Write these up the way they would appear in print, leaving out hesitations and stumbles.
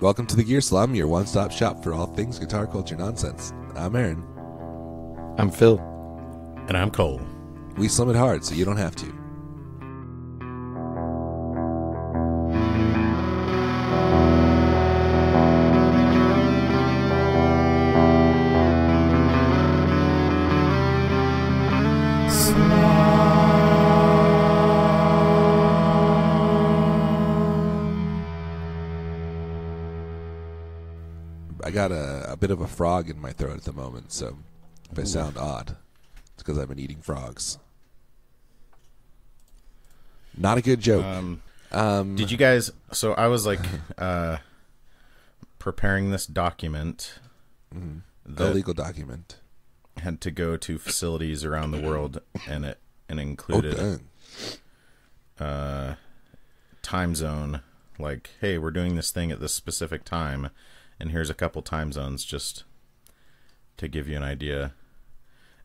Welcome to the Gear Slum, your one-stop shop for all things guitar culture nonsense. I'm Aaron. I'm Phil. And I'm Cole. We slum it hard so you don't have to. I got a bit of a frog in my throat at the moment, so if I sound odd, it's because I've been eating frogs. Not a good joke. Did you guys... So I was like preparing this document. The legal document. Had to go to facilities around the world, and it included time zone. Like, hey, we're doing this thing at this specific time, and here's a couple time zones just to give you an idea.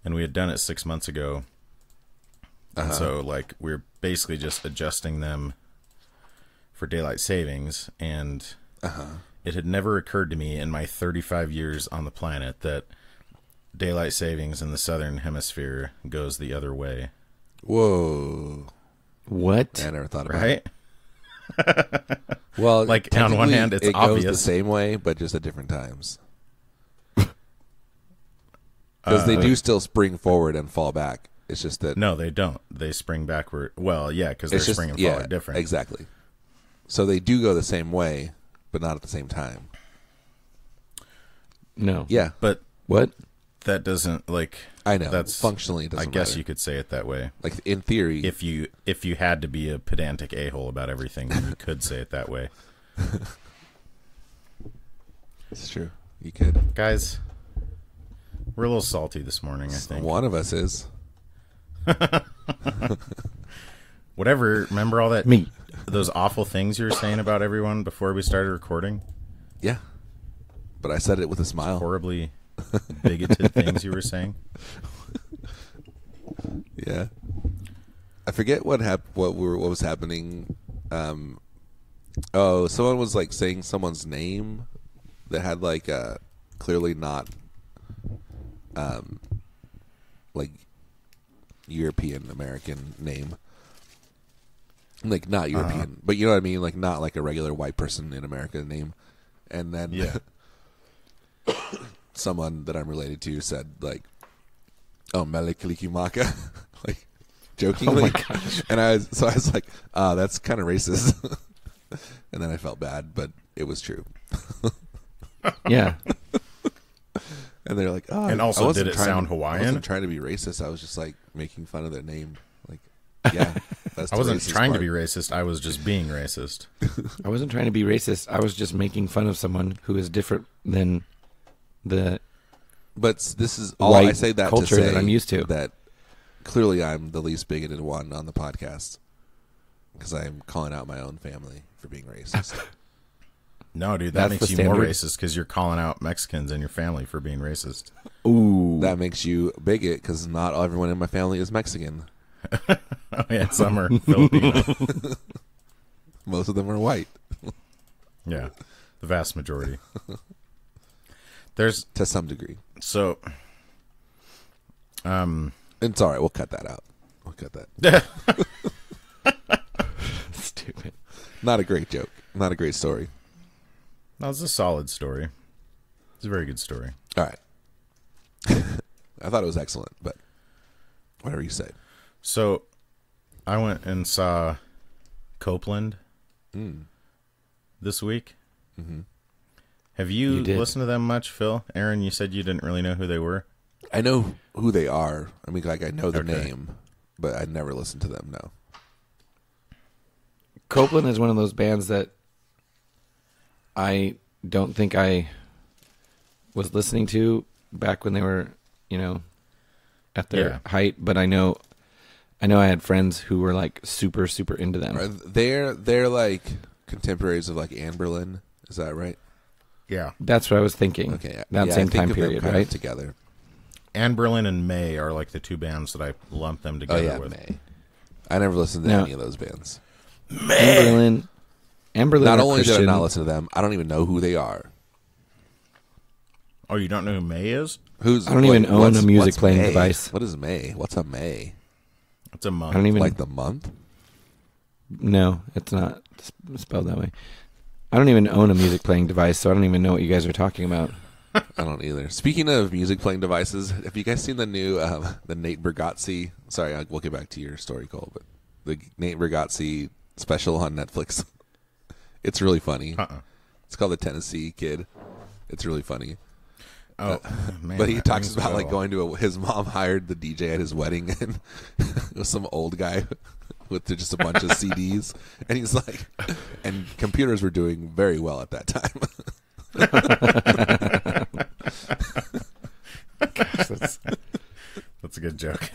And we had done it 6 months ago. And so, like, we're basically just adjusting them for daylight savings. And it had never occurred to me in my 35 years on the planet that daylight savings in the southern hemisphere goes the other way. Whoa. What? I never thought about Right? it. Well, like, on one hand, it's it obvious. goes the same way, but just at different times. Because they do still spring forward and fall back. It's just that... No, they don't. They spring backward. Well, yeah, because they're spring and fall are different. Exactly. So they do go the same way, but not at the same time. No. Yeah. But What? that doesn't, like... I know. That's, functionally, it doesn't I guess matter. you could say it that way. Like, in theory... If you had to be a pedantic a-hole about everything, then you could say it that way. It's true. You could. Guys, we're a little salty this morning, I think. One of us is. Whatever. Remember all that... Me. Those awful things you were saying about everyone before we started recording? Yeah. But I said it with a smile. Horribly bigoted things you were saying? Yeah. I forget what was happening. Someone was like saying someone's name that had like a clearly not like European American name. Like not European, but you know what I mean? Like not like a regular white person in America name. And then someone that I'm related to said like, "Oh, Melikalikimaka," like jokingly. Oh my gosh. And I was like, that's kind of racist. And then I felt bad, but it was true. Yeah. And they're like, "Oh," And also, did it sound Hawaiian? I wasn't trying to be racist. I was just like making fun of their name. Like, yeah, that's I wasn't trying to be part. racist. I was just being racist. I wasn't trying to be racist. I was just making fun of someone who is different than the But this is all white I say that culture to say that I'm used to. That clearly I'm the least bigoted one on the podcast because I'm calling out my own family for being racist. No, dude, that That's makes the you more standard. racist because you're calling out Mexicans and your family for being racist. Ooh. That makes you bigot because not everyone in my family is Mexican. Oh, yeah, some are Filipino. Most of them are white. Yeah, the vast majority. There's To some degree. so, It's all right. We'll cut that out. We'll cut that. Stupid. Not a great joke. Not a great story. that was a solid story. It's a very good story. All right. I thought it was excellent, but whatever you say. So, I went and saw Copeland this week. Mm-hmm. Have you, You did. listened to them much, Phil? Aaron, you said you didn't really know who they were. I know who they are. I mean, like I know the Okay. name, but I never listened to them. No. Copeland is one of those bands that I don't think I was listening to back when they were, at their height, but I know I had friends who were like super, super into them. They're like contemporaries of like Anne Boleyn. Is that right? Yeah. That's what I was thinking. Okay. That yeah, same I think time of them period, kind of right? together. Anne Berlin and May are like the two bands that I lump them Oh together yeah, with. May. I never listened to No. any of those bands. Anne Boleyn Amberlin Not are only did I Christian. not listen to them, I don't even know who they are. Oh, you don't know who May is? Who's? I don't even own a music what's playing May? device. What is May? What's a May? It's a month. I don't even Like the month? No, it's not spelled that way. I don't even own a music playing device, so I don't even know what you guys are talking about. I don't either. Speaking of music playing devices, have you guys seen the new the Nate Bargatze? Sorry, we'll get back to your story, Cole, but the Nate Bargatze special on Netflix. It's really funny. It's called The Tennessee Kid. It's really funny. Oh, man. But he that talks rings about a like bell. going to his mom hired the DJ at his wedding, and it was some old guy with just a bunch of CDs, and he's like, and computers were doing very well at that time. Gosh, that's a good joke.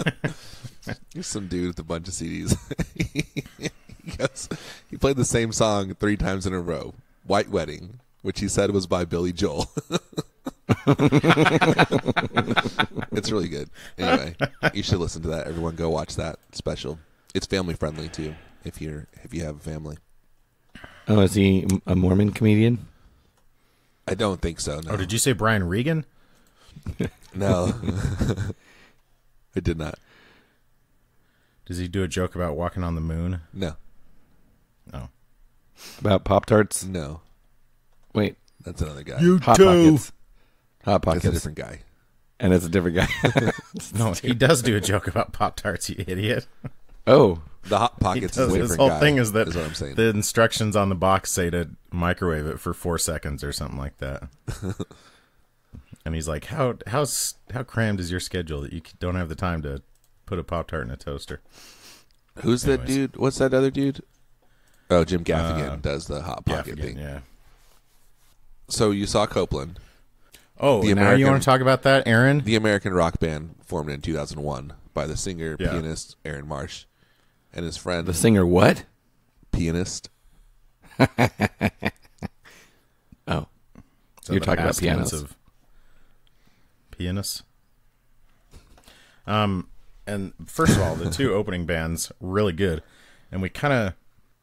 Here's some dude with a bunch of CDs. He played the same song 3 times in a row. White Wedding, which he said was by Billy Joel. It's really good. Anyway, you should listen to that. Everyone go watch that special. It's family friendly too, if you have a family. Oh, is he a Mormon comedian? I don't think so. No. Oh, did you say Brian Regan? No. I did not. Does he do a joke about walking on the moon? No. Oh. About Pop-Tarts? No. Wait. That's another guy. Hot Pockets. Hot That's Pockets. a different guy. And it's a different guy. No, he does do a joke about Pop-Tarts, you idiot. Oh. The Hot Pockets is a different His whole guy, thing is that what I'm saying. the instructions on the box say to microwave it for 4 seconds or something like that. And he's like, how crammed is your schedule that you don't have the time to put a Pop-Tart in a toaster? Who's that dude? What's that other dude? Oh, Jim Gaffigan does the Hot Pocket Gaffigan, thing. yeah. So you saw Copeland. Oh, The now you American- want to talk about that, Aaron? The American rock band formed in 2001 by the singer, Yeah. pianist Aaron Marsh and his friend, The singer what? pianist. Oh. So You're the talking about past tense pianos. of pianists. And first of all, the 2 opening bands, really good. And we kind of,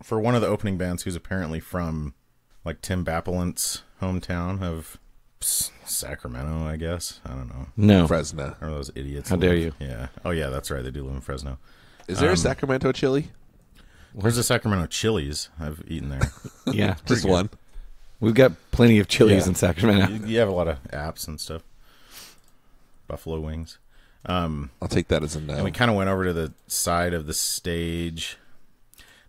for one of the opening bands who's apparently from, like, Tim Bapalant's hometown of Sacramento, I guess. I don't know. No. Fresno. Or those idiots. How that dare live- you. Yeah. Oh, yeah, that's right. They do live in Fresno. Is there a Sacramento chili? Where's the Sacramento Chili's? I've eaten there. Yeah. Just one. We've got plenty of Chili's Yeah. in Sacramento. You have a lot of apps and stuff. Buffalo wings. I'll take that as a no. And we kind of went over to the side of the stage.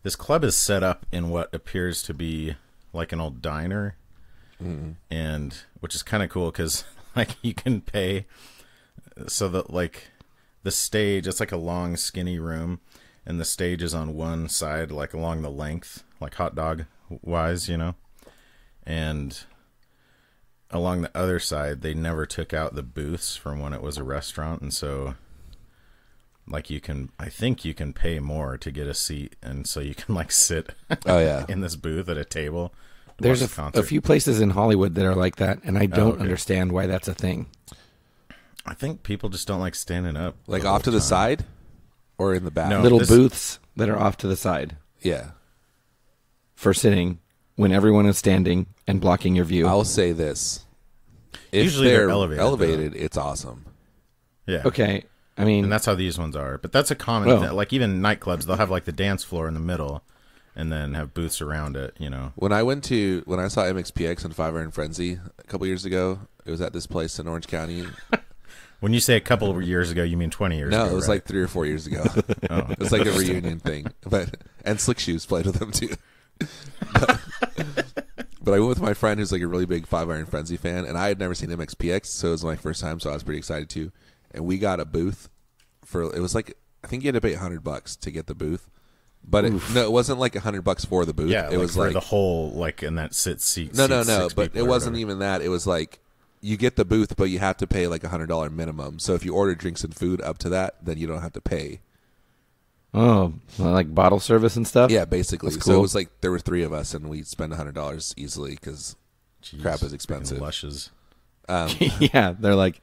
This club is set up in what appears to be like an old diner, and which is kind of cool because like you can pay. So that like the stage, it's like a long, skinny room, and the stage is on one side, like along the length, like hot dog wise, you know, and along the other side, they never took out the booths from when it was a restaurant, and so like I think you can pay more to get a seat, and so you can like sit Oh, yeah. in this booth at a table. to There's watch the concert. a few places in Hollywood that are like that, and I don't okay. understand why that's a thing. I think people just don't like standing up. Like the off whole to the time. side or in the back? No. Little this- booths that are off to the side Yeah. for sitting when everyone is standing and blocking your view. I'll say this. If Usually they're elevated, it's awesome. Yeah. Okay. I mean, And that's how these ones are. But that's a common Well- thing. Like even nightclubs, they'll have like the dance floor in the middle and then have booths around it, you know. When I saw MXPX and Five Iron Frenzy a couple years ago, it was at this place in Orange County. When you say a couple of years ago, you mean 20 years ago, No, it was right? like 3 or 4 years ago. Oh. It was like a reunion thing. And Slick Shoes played with them too. But I went with my friend who's like a really big Five Iron Frenzy fan, and I had never seen MXPX, so it was my first time, so I was pretty excited too. And we got a booth it was like, I think you had to pay $100 to get the booth. But it wasn't like $100 for the booth. Yeah, it was for like the whole, like, in that seat. No. seats 6 But people it or wasn't whatever. even that. It was like you get the booth, but you have to pay like $100 minimum. So if you order drinks and food up to that, then you don't have to pay. oh, like bottle service and stuff? Yeah, basically. That's So it cool. was like there were 3 of us, and we spent $100 easily because Jeez, crap is freaking expensive. Lushes. Yeah, they're like,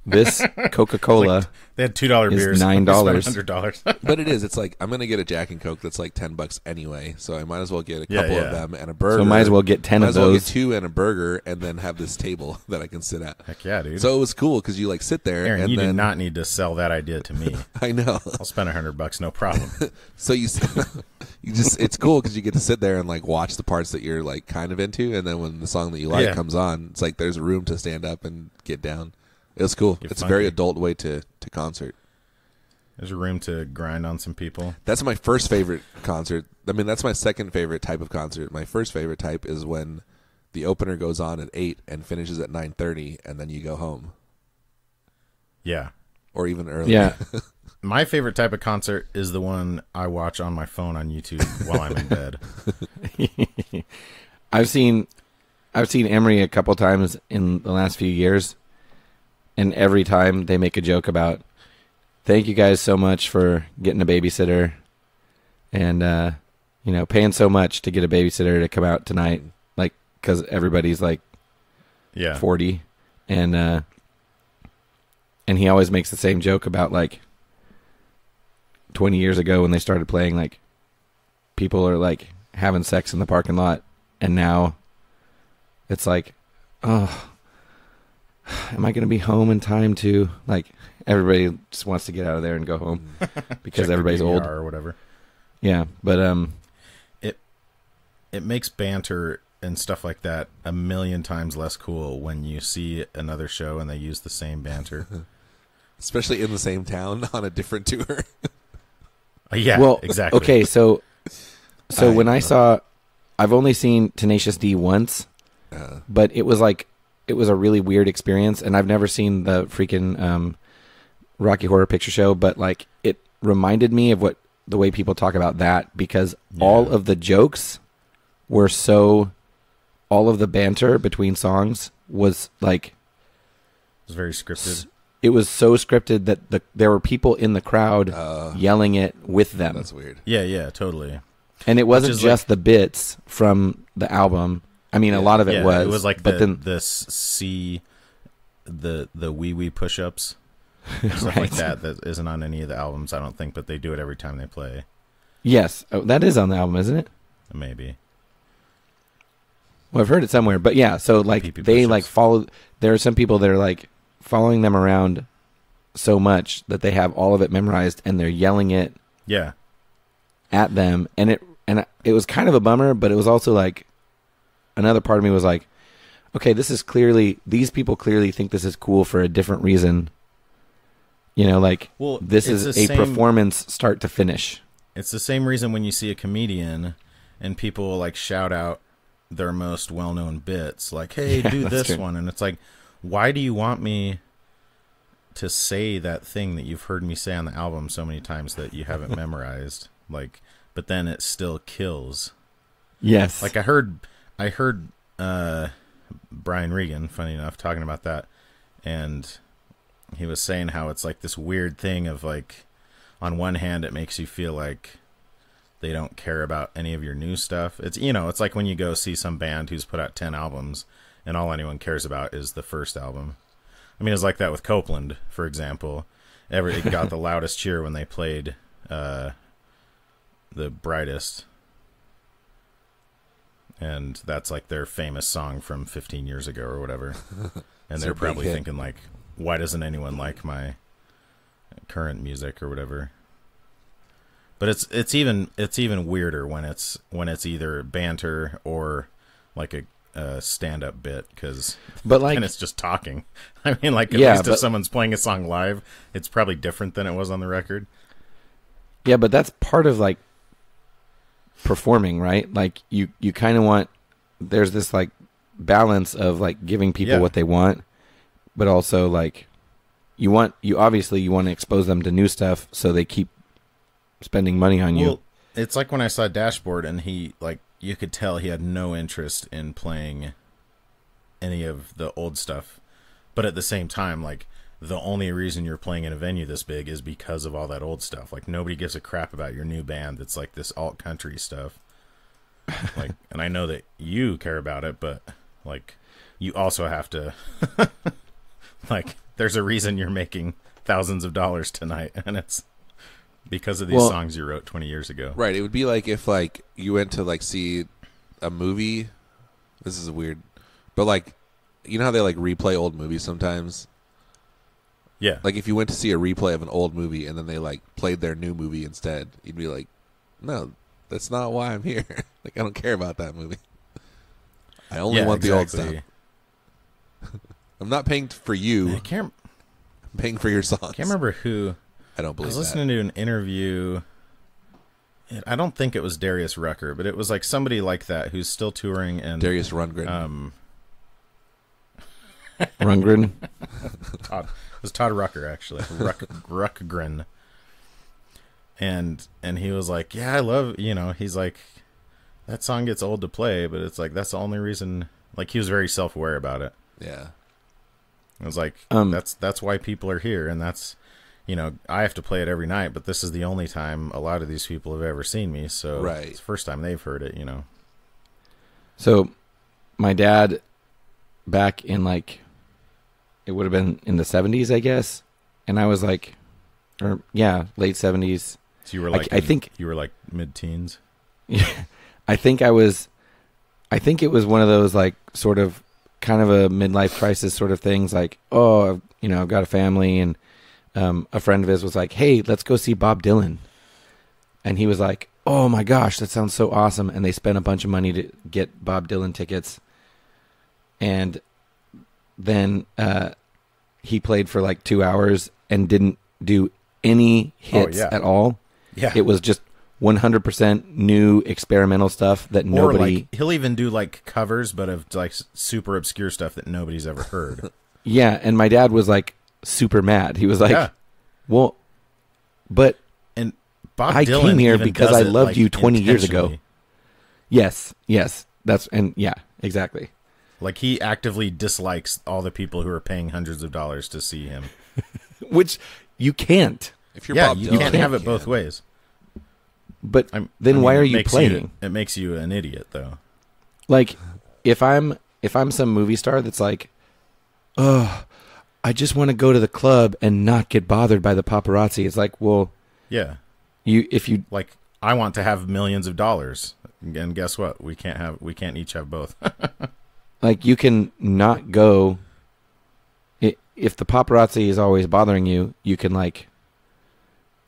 This Coca-Cola Like, they had $2 is beers. $9. $100. But it is. It's like I'm gonna get a Jack and Coke that's like $10 anyway, so I might as well get a Yeah, couple yeah. of them and a burger. So might as well get 10 might of as well those. get 2 and a burger, and then have this table that I can sit at. Heck yeah, dude. So it was cool because you like sit there, Aaron, and you then do not need to sell that idea to me. I know. I'll spend $100, no problem. So you just it's cool because you get to sit there and like watch the parts that you're like kind of into, and then when the song that you like Yeah. comes on, it's like there's room to stand up and get down. It was cool. You're It's a very funky. adult way to concert. There's room to grind on some people. That's my first favorite concert. I mean, that's my second favorite type of concert. My first favorite type is when the opener goes on at 8 and finishes at 9:30, and then you go home, Yeah. or even earlier. Yeah. My favorite type of concert is the one I watch on my phone on YouTube while I'm in bed. I've seen Emery a couple times in the last few years, and every time they make a joke about, thank you guys so much for getting a babysitter, and paying so much to get a babysitter to come out tonight, like because everybody's like Yeah. 40, and he always makes the same joke about like 20 years ago when they started playing, like people are like having sex in the parking lot, and now it's like, oh, am I going to be home in time to, like, everybody just wants to get out of there and go home because Check their everybody's old. DVR or whatever. Yeah, but It makes banter and stuff like that a million times less cool when you see another show and they use the same banter. Especially in the same town on a different tour. Yeah, well, exactly. Okay, so when I saw, I've only seen Tenacious D once, but it was a really weird experience, and I've never seen the freaking Rocky Horror Picture Show, but like it reminded me of the way people talk about that, because all of the jokes were all of the banter between songs was like, It was very scripted. it was so scripted that there were people in the crowd yelling it with them. That's weird. Yeah, totally. And it wasn't is just the bits from the album. I mean, a lot of it was. It was like but then the wee push-ups, stuff Right. like that isn't on any of the albums, I don't think, but they do it every time they play. yes, that is on the album, isn't it? Maybe. Well, I've heard it somewhere, but yeah. So like PP they push-ups. like follow. There are some people that are like following them around so much that they have all of it memorized, and they're yelling it Yeah. at them, and it was kind of a bummer, but it was also like another part of me was like, okay, these people clearly think this is cool for a different reason. Like, Well, this it's is the a same- performance start to finish. It's the same reason when you see a comedian and people like shout out their most well-known bits, like, hey, Yeah, do that's this true. one. And it's like, why do you want me to say that thing that you've heard me say on the album so many times that you haven't memorized? Like, but then it still kills. Yes. Like I heard Brian Regan, funny enough, talking about that, and he was saying how it's like this weird thing of like, on one hand it makes you feel like they don't care about any of your new stuff. It's it's like when you go see some band who's put out 10 albums and all anyone cares about is the first album. I mean, it's like that with Copeland, for example. It got the loudest cheer when they played The Brightest. And that's like their famous song from 15 years ago or whatever. And It's they're their big probably hit. thinking like, why doesn't anyone like my current music or whatever? But it's even weirder when it's either banter or like a stand-up bit, because But like, then it's just talking. I mean, like, at Yeah, least if but- someone's playing a song live, it's probably different than it was on the record. yeah, but that's part of like performing, right? Like you kind of want, there's this like balance of like giving people Yeah. what they want, but also like you obviously want to expose them to new stuff so they keep spending money on you. Well, it's like when I saw Dashboard and he, like, you could tell he had no interest in playing any of the old stuff. But at the same time, like, the only reason you're playing in a venue this big is because of all that old stuff. Like, nobody gives a crap about your new band that's like this alt country stuff. Like, and I know that you care about it, but like, you also have to Like, there's a reason you're making thousands of dollars tonight, and it's because of these songs you wrote 20 years ago. Right. It would be like if like you went to like see a movie. This is weird, but like, you know how they like replay old movies sometimes. Yeah. Like if you went to see a replay of an old movie and then they like played their new movie instead, you'd be like, no, that's not why I'm here. Like, I don't care about that movie. I only want the old stuff. I'm not paying for you. I'm paying for your songs. I can't remember who. I don't believe I was listening to an interview. I don't think it was Darius Rucker, but it was like somebody like that who's still touring. And Darius Rundgren. Rundgren? Todd. It was Todd Rucker, actually. Ruckgren. And he was like, yeah, I love, he's like, that song gets old to play, but it's like, that's the only reason. Like, he was very self-aware about it. Yeah. It was like, that's why people are here, and that's, I have to play it every night, but this is the only time a lot of these people have ever seen me, so it's the first time they've heard it, So, my dad, back in like, it would have been in the 70s, I guess, and I was like, late 70s. So you were like, I think you were like mid-teens. Yeah, I think it was one of those like sort of kind of a midlife crisis sort of things. Like, I've got a family, and a friend of his was like, hey, let's go see Bob Dylan. And he was like, oh my gosh, that sounds so awesome. And they spent a bunch of money to get Bob Dylan tickets. And then he played for like 2 hours and didn't do any hits at all. Yeah. It was just 100% new experimental stuff that nobody... Or like, he'll even do like covers, but of like super obscure stuff that nobody's ever heard. Yeah, and my dad was like super mad. He was like, well, but and Bob I Dylan came here because I loved you 20 years ago. Yes, exactly. Like, he actively dislikes all the people who are paying hundreds of dollars to see him. Which you can't. If you're Bob you Dylan, can't have it both ways. But why are you playing? It makes you an idiot, though. Like, if I'm some movie star that's like, I just want to go to the club and not get bothered by the paparazzi. It's like, well, yeah, if you like, I want to have millions of dollars, and guess what? We can't each have both. Like, you can not go. If the paparazzi is always bothering you, you can like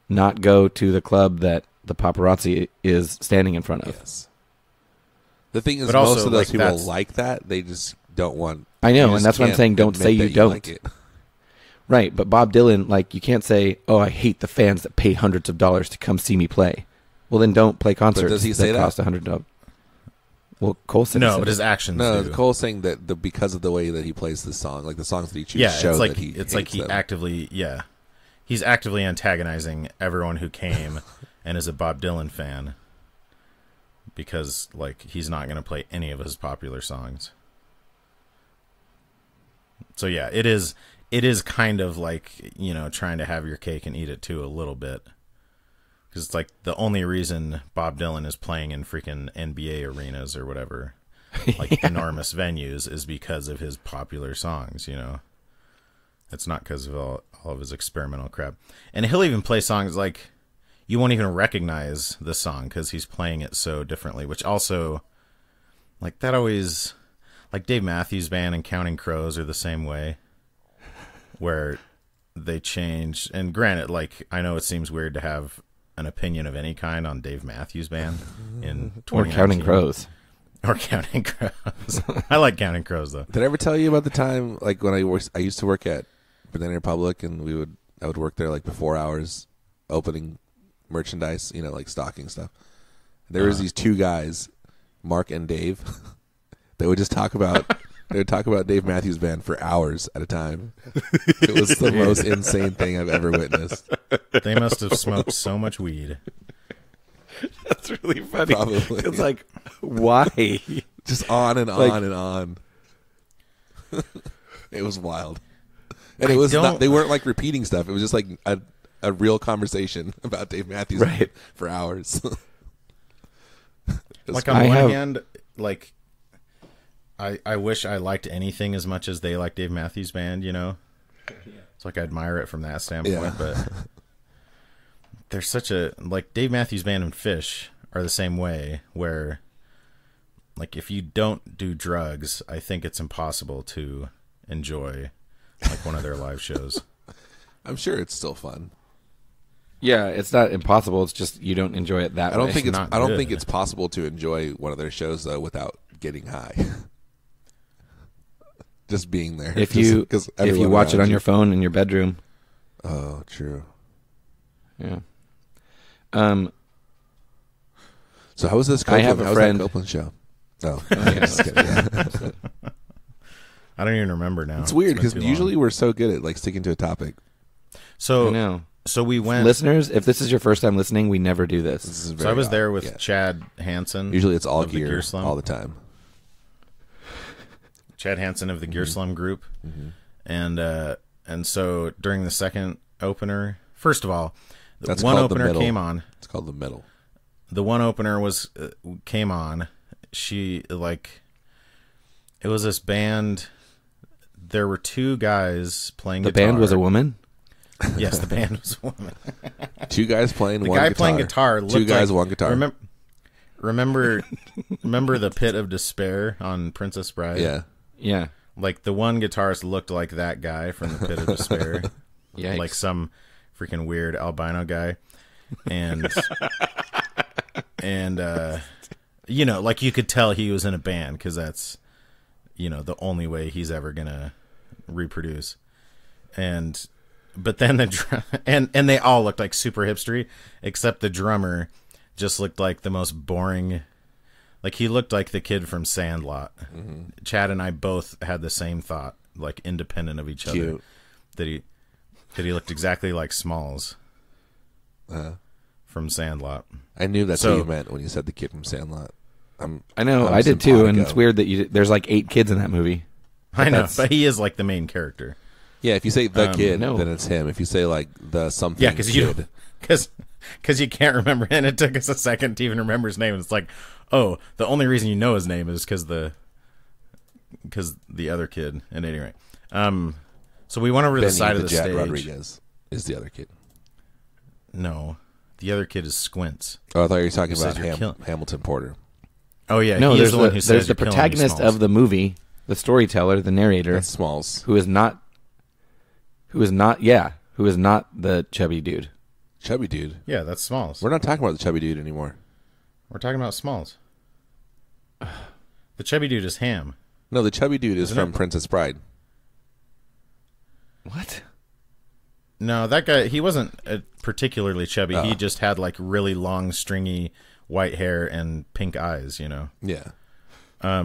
not go to the club that the paparazzi is standing in front of. Yes. The thing is, but most also, of those people like that. They just don't want. I know, and that's what I'm saying. Don't say you don't. Like it. Right, but Bob Dylan, like, you can't say, "Oh, I hate the fans that pay hundreds of dollars to come see me play." Well, then don't play concerts does he say that cost $100. Well, Cole said no, but his actions. No, do. Cole's saying that because of the way that he plays the song, like the songs that he chooses, show that he. It's like he them. actively, he's actively antagonizing everyone who came and is a Bob Dylan fan because, like, he's not going to play any of his popular songs. So yeah, it is kind of like, trying to have your cake and eat it too a little bit. Because it's like the only reason Bob Dylan is playing in freaking NBA arenas or whatever, like enormous venues, is because of his popular songs, It's not because of all of his experimental crap. And he'll even play songs like you won't even recognize the song because he's playing it so differently, which also, like, that always... Like Dave Matthews Band and Counting Crows are the same way, where they change. And granted, like, I know it seems weird to have an opinion of any kind on Dave Matthews Band in 2019. Or Counting Crows. Or Counting Crows. I like Counting Crows, though. Did I ever tell you about the time, like, when I used to work at Banana Republic, and I would work there like before hours, opening merchandise, like stocking stuff. There was these two guys, Mark and Dave. They would just talk about Dave Matthews Band for hours at a time. It was the most insane thing I've ever witnessed. They must have smoked so much weed. That's really funny. Probably. It's like, why? Just on and on and on. It was wild. And it was not, they weren't like repeating stuff. It was just like a real conversation about Dave Matthews Band for hours. Like, on one hand, like, I wish I liked anything as much as they like Dave Matthews Band, you know? It's like I admire it from that standpoint, but there's such a, like, Dave Matthews Band and Fish are the same way, where, like, if you don't do drugs, I think it's impossible to enjoy, like, one of their live shows. I'm sure it's still fun. Yeah, it's not impossible. It's just you don't enjoy it that I don't way. think it's. not I don't good. think it's possible to enjoy one of their shows though without getting high. Just being there. If you watch it on your phone in your bedroom. Oh, true. Yeah. So how was this? I Copeland? have a How was friend- that Copeland show? Oh, yeah. just kidding. Yeah. I don't even remember now. It's weird been because too long. usually we're so good at like sticking to a topic. I So know. we went. Listeners, if this is your first time listening, we never do this. This is So very I was odd. there with Yeah. Chad Hansen. Usually it's all of the gear Slum. all the time. Chad Hansen of the Gear Slum group, Mm-hmm. and so during the second opener, first of all, That's one called the opener middle. came on. It's called the middle. The one opener was came on. She like it was this band. There were two guys playing. The guitar. band was a woman? Yes, the band was a woman. Two guys playing The one guy guitar. playing guitar looked Two guys, like, one guitar. Remember the Pit of Despair on Princess Bride? Yeah. Yeah. Like the one guitarist looked like that guy from the Pit of Despair. Yikes. Like some freaking weird albino guy. And you know, like you could tell he was in a band because that's, you know, the only way he's ever gonna reproduce. But then and they all looked like super hipstery, except the drummer just looked like the most boring. Like he looked like the kid from Sandlot. Mm-hmm. Chad and I both had the same thought, like independent of each other, Cute. that he looked exactly like Smalls from Sandlot. I knew that's So- what you meant when you said the kid from Sandlot. I know. I'm I did too, and simpatico. it's weird that there's like 8 kids in that movie. I know, that's- but he is like the main character. Yeah, if you say the kid, no. then it's him. If you say like the something Yeah, because kid, you can't remember, and it took us a second to even remember his name. It's like, oh, the only reason you know his name is because the other kid. And anyway, so we went over to Benny the side of the Jet stage. Rodriguez is the other kid. No, the other kid is Squints. Oh, I thought you were talking Who about says you're kill- Hamilton Porter. Oh yeah, No, he there's is the one who says there's the you're killing me, protagonist Smalls. of the movie, the storyteller, the narrator, That's Smalls. who is not the chubby dude. Chubby dude. Yeah, that's Smalls. We're not talking about the chubby dude anymore. We're talking about Smalls. The chubby dude is Ham. No, the chubby dude is Isn't from it? Princess Bride. What? No, that guy, he wasn't particularly chubby. Oh. He just had like really long, stringy white hair and pink eyes, you know. Yeah. I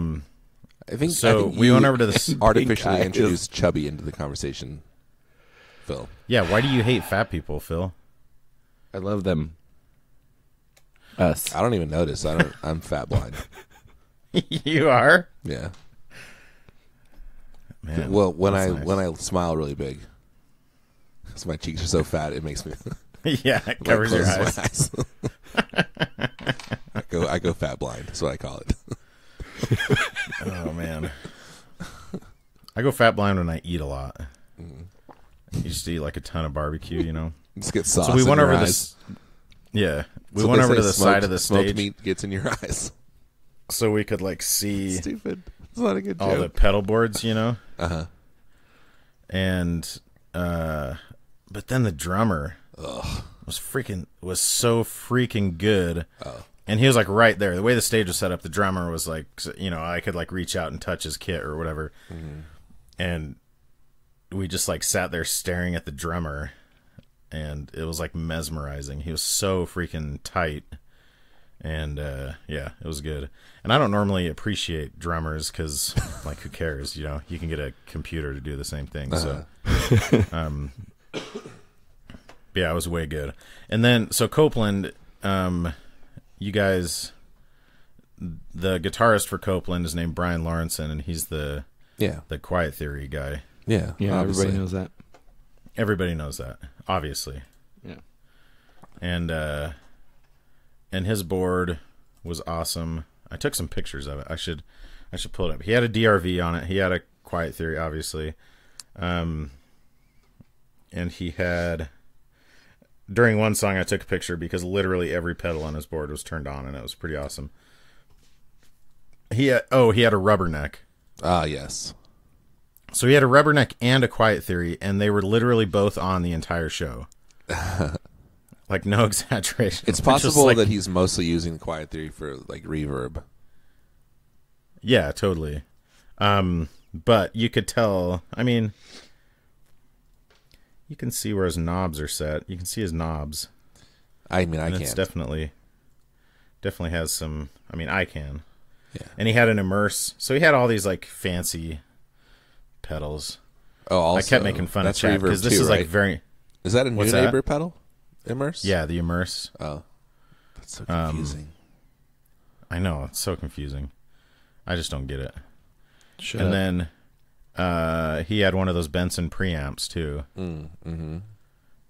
think we you went over to the artificially eyes. introduced chubby into the conversation, Phil. Yeah, why do you hate fat people, Phil? I love them. Us. I don't even notice. I'm fat blind. You are? Yeah. Man, Well, when that's I smile really big, because my cheeks are so fat, it makes me yeah, it like, covers your close eyes. my eyes. I go fat blind. That's what I call it. Oh man, I go fat blind when I eat a lot. You just eat like a ton of barbecue, you know. Just get sauce. So we in went your over eyes. this. Yeah, we So went they over say to the smoked- side of the smoked stage meat gets in your eyes. so we could like see Stupid. It's not a good all the joke. pedal boards, you know. Uh-huh. But then the drummer was so freaking good. Oh. And he was like right there. The way the stage was set up, the drummer was like, you know, I could like reach out and touch his kit or whatever. Mm-hmm. And we just like sat there staring at the drummer, and it was like mesmerizing. He was so freaking tight. And yeah, it was good. And I don't normally appreciate drummers because, like, who cares? You know, you can get a computer to do the same thing. So, yeah, it was way good. And then, so Copeland, you guys, the guitarist for Copeland is named Brian Lawrenson, and he's the Quiet Theory guy. Yeah. Yeah, obviously. everybody knows that. Everybody knows that, obviously. Yeah. And his board was awesome. I took some pictures of it. I should pull it up. He had a DRV on it. He had a Quiet Theory, obviously. And he had... During one song, I took a picture because literally every pedal on his board was turned on, and it was pretty awesome. He had a rubberneck. Ah, yes. So he had a rubberneck and a Quiet Theory, and they were literally both on the entire show. Like, no exaggeration. It's possible that he's mostly using Quiet Theory for, like, reverb. Yeah, totally. But you could tell, I mean, you can see where his knobs are set. You can see his knobs. I mean, I can't. It's definitely has some, I mean, I can. Yeah. And he had an immerse. So he had all these, like, fancy pedals. Oh, also, I kept making fun of Chad because this too, is right? like very... Is that a new What's neighbor that? pedal? Immerse? Yeah, the immerse. Oh, that's so confusing. I know, it's so confusing. I just don't get it. Shut and up. then he had one of those Benson preamps too. Mm-hmm.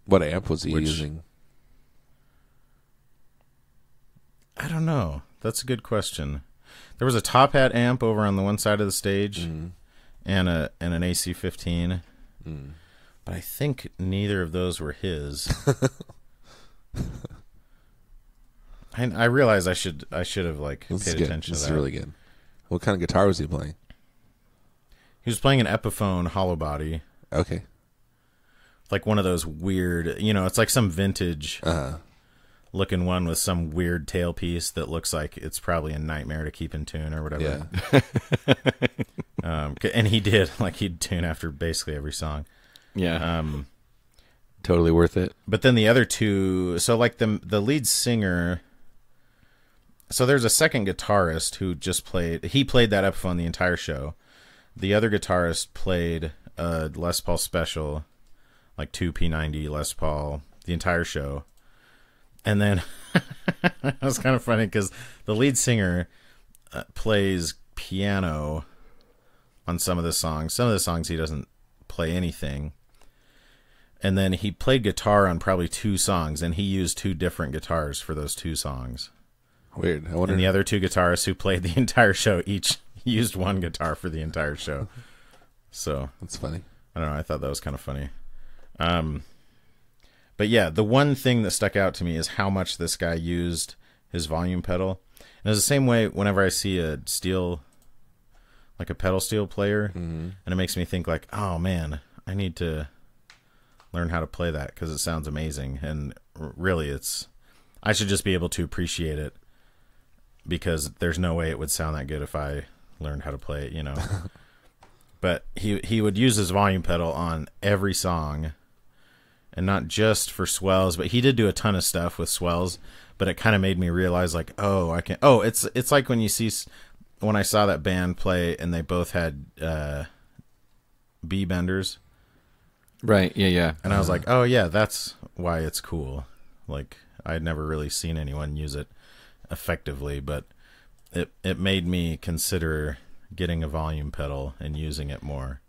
What amp was he using? I don't know. That's a good question. There was a Top Hat amp over on the one side of the stage, and an AC-15. But I think neither of those were his. I realize I should have like paid attention to that. This is really good. What kind of guitar was he playing? He was playing an Epiphone hollow body. Okay. Like one of those weird, it's like some vintage looking one with some weird tailpiece that looks like it's probably a nightmare to keep in tune or whatever. Yeah. And he did, like he'd tune after basically every song. Yeah. Totally worth it. But then the other two, so like the lead singer, so there's a second guitarist who just played that Epiphone the entire show. The other guitarist played a Les Paul Special, like 2 P90 Les Paul, the entire show. And then it was kind of funny because the lead singer plays piano on some of the songs. Some of the songs he doesn't play anything. And then he played guitar on probably 2 songs, and he used 2 different guitars for those 2 songs. Weird. I wonder. And the other 2 guitarists who played the entire show each used 1 guitar for the entire show. So that's funny. I don't know. I thought that was kind of funny. But yeah, the one thing that stuck out to me is how much this guy used his volume pedal. And it's the same way whenever I see a steel, like a pedal steel player, and it makes me think like, oh man, I need to learn how to play that because it sounds amazing. And really, I should just be able to appreciate it because there's no way it would sound that good if I learned how to play it, But he would use his volume pedal on every song, and not just for swells, but he did do a ton of stuff with swells. But it kind of made me realize, like, it's like when I saw that band play and they both had B benders. Right, yeah. And I was like, oh, yeah, that's why it's cool. Like, I'd never really seen anyone use it effectively, but it made me consider getting a volume pedal and using it more.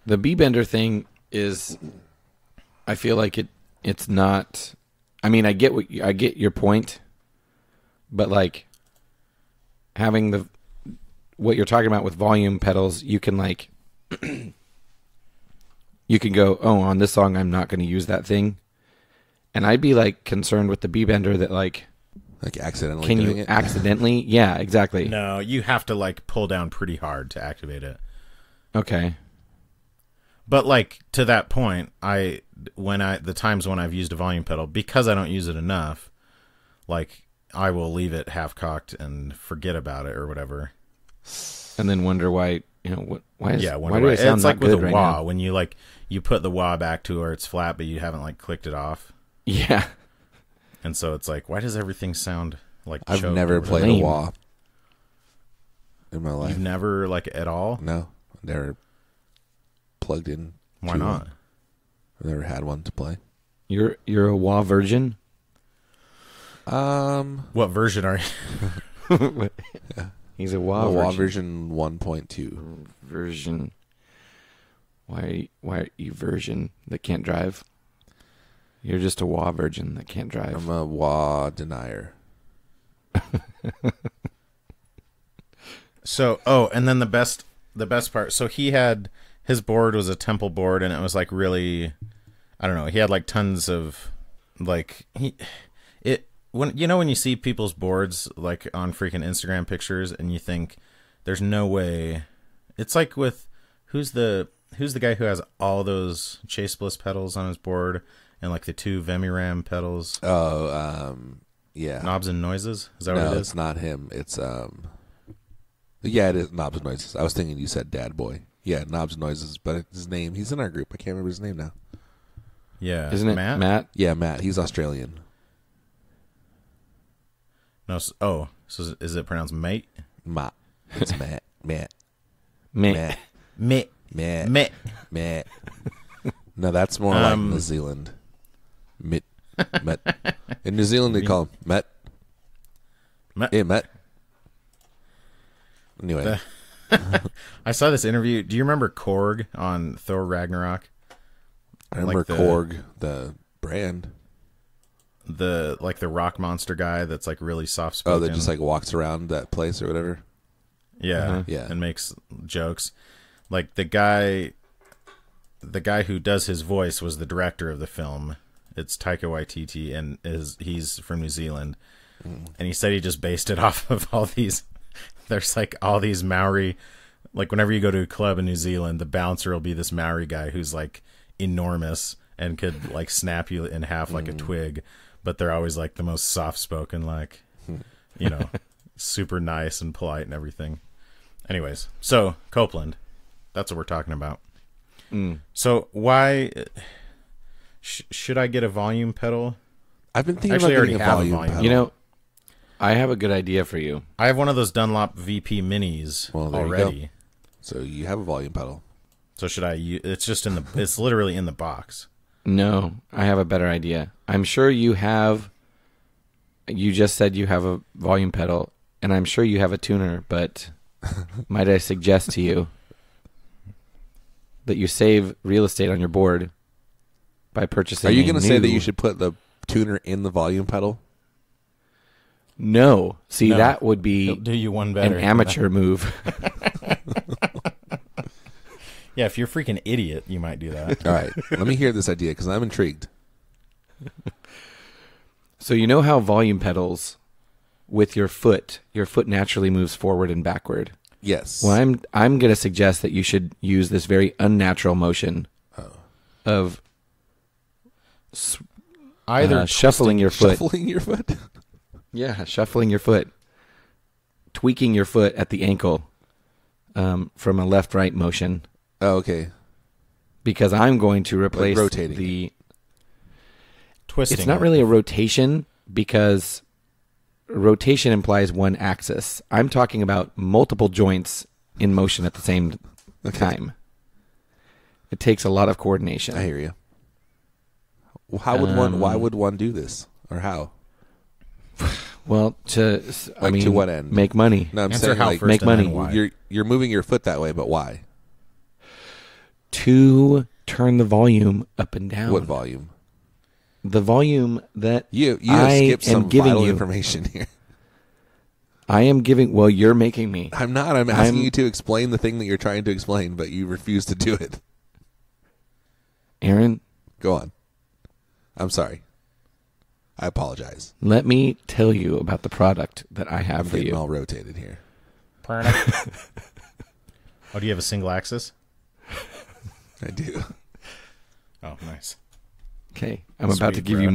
The B-bender thing is, I feel like it's not... I mean, I get your point, but, like, having what you're talking about with volume pedals, you can, like... You can go, oh, on this song, I'm not going to use that thing. And I'd be, like, concerned with the B-bender that, like accidentally can doing you it? accidentally? Yeah, exactly. No, you have to, like, pull down pretty hard to activate it. Okay. But, like, to that point, the times when I've used a volume pedal, because I don't use it enough, like, I will leave it half-cocked and forget about it or whatever. And then wonder why... why do I sound it's like not good with a right wah now? when you put the wah back to where it's flat, but you haven't like clicked it off. Yeah, And so it's like, why does everything sound like I've choked never or played whatever? a wah in my life. You've never like at all? No, never plugged in. Why not? I've never had one to play. you're a wah virgin. What version are you? He's a wah Wah virgin. version 1.2. Version. Why are you virgin that can't drive? You're just a wah virgin that can't drive. I'm a wah denier. So, and then the best part. So his board was a Temple board, and it was like really, I don't know. He had like tons of like when you see people's boards like on freaking Instagram pictures, and you think there's no way. It's like with who's the guy who has all those Chase Bliss pedals on his board and like the 2 Vemiram pedals. Oh, yeah. Knobs and Noises. Is that what it is? No, it's not him. It's yeah, it is Knobs and Noises. I was thinking you said Dad Boy. Yeah, Knobs and Noises, but his name, he's in our group. I can't remember his name now. Yeah. Isn't it Matt? Yeah, Matt. He's Australian. No. So is it pronounced mate? Matt. It's Matt. Matt. Matt. Matt. Mate. Matt. Matt. No, that's more like New Zealand. Met. In New Zealand, they call him Met. Hey, Met. Anyway. I saw this interview. Do you remember Korg on Thor Ragnarok? I remember Korg, the brand. The rock monster guy that's like really soft spoken. Oh, that just like walks around that place or whatever. Yeah, Yeah, and makes jokes. Like the guy who does his voice was the director of the film. It's Taika Waititi, and he's from New Zealand, and he said he just based it off of all these. There's like all these Maori, like whenever you go to a club in New Zealand, the bouncer will be this Maori guy who's like enormous and could like snap you in half like a twig, but they're always like the most soft spoken, like, super nice and polite and everything. Anyways, so Copeland, that's what we're talking about. So why should I get a volume pedal? I've been thinking Actually, about I getting a already have a volume volume. pedal. You know, I have a good idea for you. I have one of those Dunlop VP minis Well, there you already. go. So you have a volume pedal. So should I? It's just it's literally in the box. No, I have a better idea. I'm sure you have. You just said you have a volume pedal, and I'm sure you have a tuner, but might I suggest to you that you save real estate on your board by purchasing. Are you going to say that new- you should put the tuner in the volume pedal? No. See, No. that would be He'll do you one better. an amateur move. Yeah, if you're a freaking idiot, you might do that. All right. Let me hear this idea because I'm intrigued. So you know how volume pedals with your foot naturally moves forward and backward. Yes. Well, I'm going to suggest that you should use this very unnatural motion of Either shuffling your foot. Shuffling your foot? Yeah, shuffling your foot, tweaking your foot at the ankle from a left-right motion. Oh, okay. Because I'm going to replace rotating the twisting. It's not really a rotation because rotation implies one axis. I'm talking about multiple joints in motion at the same time. It takes a lot of coordination. I hear you. How would why would one do this? Or how? Well, to what end? Make money. No, I'm Answer saying how like first make and then money. why. you're moving your foot that way, but why? To turn the volume up and down. What volume? The volume that You I skipped some am giving vital you. information here. I am giving. Well, you're making me. I'm not. I'm asking you to explain the thing that you're trying to explain, but you refuse to do it. Aaron, Go on. I'm sorry. I apologize. let me tell you about the product that I have I'm for getting you. all rotated here. Oh, do you have a single axis? I do. Oh, nice. Okay, I'm about to Sweet, give bro. you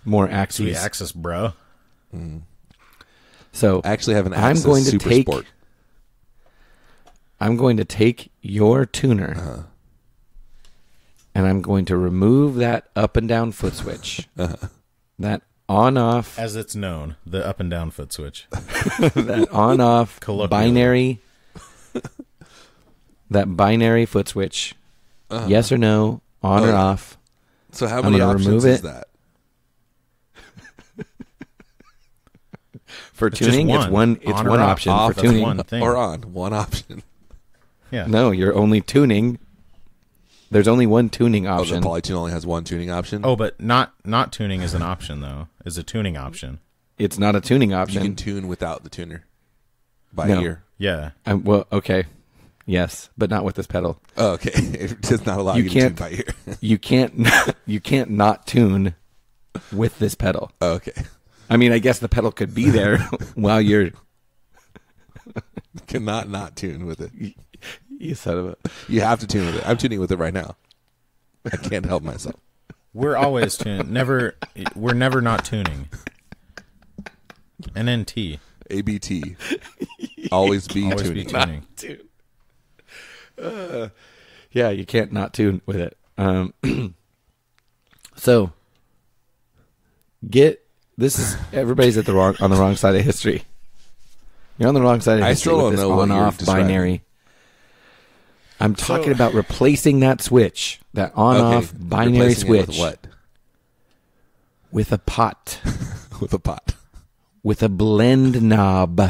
more axes. Sweet axis, bro. So I actually have an I'm Axis going to Super take. Sport. I'm going to take your tuner, and I'm going to remove that up and down foot switch. That on-off, As it's known, the up and down foot switch. that on-off Colloquially. binary, that binary foot switch. Yes or no, on or yeah. off. So how I'm many gonna options remove is it. that? For It's just tuning, it's one. one. It's On or one off. option Off, for that's tuning. one thing. Or on. One option. Yeah. No, you're only tuning. There's only one tuning Oh, the option. Polytune only has one tuning option? Oh, but not tuning is an option though. Is a tuning option. It's not a tuning You option. can tune without the tuner. By No. ear. Yeah. Well, okay. Yes, but not with this pedal. Oh, okay. It does not allow you to tune by ear. You can't not tune with this pedal. Oh, okay. I mean, I guess the pedal could be there while you're... Cannot not tune with it. You son of a... You have to tune with it. I'm tuning with it right now. I can't help myself. We're always tuning. We're never not tuning. NNT. ABT. Always be Always tuning. be tuning. Yeah, you can't not tune with it. So, this is everybody's on the wrong side of history. You're on the wrong side of history. I still don't with this know what you're on-off describing. binary. I'm talking about replacing that switch, that on-off binary Replacing it switch, with what? with a pot, With a pot. with a blend knob,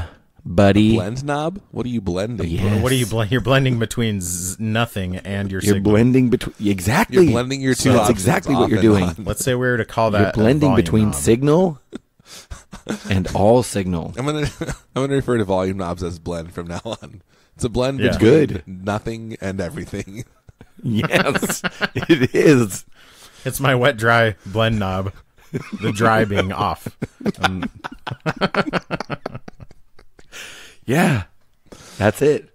buddy. Blend knob? What are you blending? Yes. What are you blending? You're blending between nothing and your You're signal. blending between exactly. You're blending your two That's options exactly off what you're and doing. on. Let's say we were to call that You're blending a volume between knob. signal and all signal. I'm gonna refer to volume knobs as blend from now on. It's a blend Yeah. between Good. nothing and everything. Yes, it is. It's my wet dry blend knob. The dry being off. Yeah, that's it.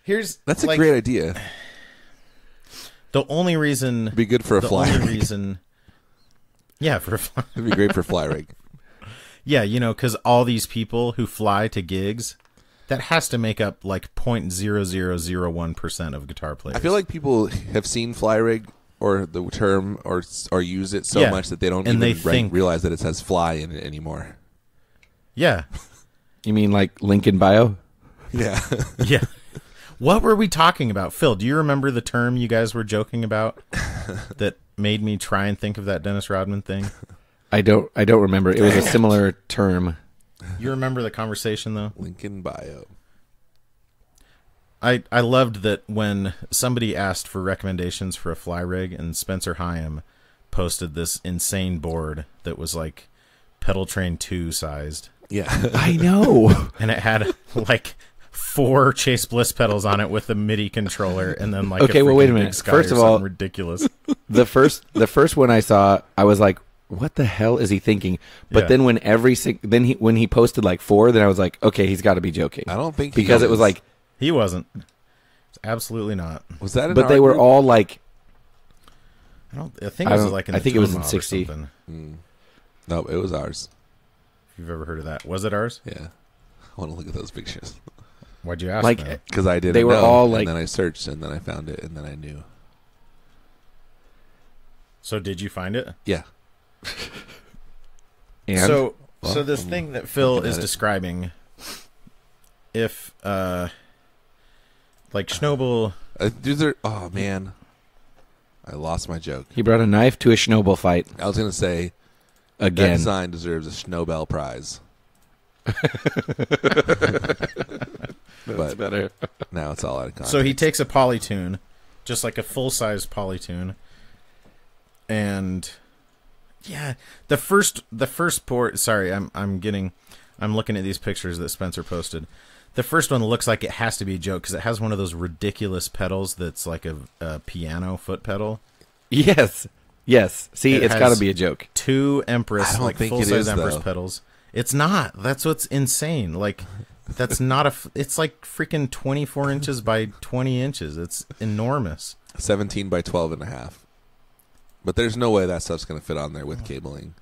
That's a great idea. The only reason. It'd be good for a fly only rig. reason. Yeah, for a fly. It'd be great for fly rig. Yeah, because all these people who fly to gigs, that has to make up like 0.0001% of guitar players. I feel like people have seen fly rig or the term or use it so much that they don't and even they think- realize that it says fly in it anymore. Yeah. You mean like link in bio? Yeah. Yeah. What were we talking about? Phil, do you remember the term you guys were joking about that made me try and think of that Dennis Rodman thing? I don't remember. It was a similar term. You remember the conversation, though? Link in bio. I loved that when somebody asked for recommendations for a fly rig and Spencer Hyam posted this insane board that was like pedal train 2 sized. Yeah. I know. And it had like 4 Chase Bliss pedals on it with a MIDI controller and then like Okay, a well, wait a freaking minute. Big Sky First or of all- something ridiculous. The first one I saw, I was like, "What the hell is he thinking?" But Yeah. then when when he posted like 4, then I was like, "Okay, he's got to be joking." I don't think he because it was is. like, He wasn't. Absolutely not. Was that? but they were all like, I think it was like in the I think it was Tone in Mob or 60. something, No, it was ours. if you've ever heard of that. Was it ours? Yeah. I want to look at those pictures Why'd you ask like that? because I didn't. They were know, all like- and then I searched, and then I found it, and then I knew. So did you find it? Yeah. and So Well, this I'm thing that Phil looking is at it. describing, if like Schnobel, Oh man, I lost my joke. he brought a knife to a Schnobel fight I was gonna say that again. design deserves a Schnobel prize. But better. now it's all out of context. so he takes a Polytune, just like a full size Polytune, and yeah, the first port. Sorry, I'm looking at these pictures that Spencer posted. The first one looks like it has to be a joke because it has one of those ridiculous pedals that's like a piano foot pedal. Yes. See, It it's has- got to be a joke. 2 Empress, I don't like think it full size is, Empress though. pedals. It's not. That's what's insane. Like, that's not it's like freaking 24 inches by 20 inches. It's enormous. 17 by 12 and a half. But there's no way that stuff's gonna fit on there with cabling.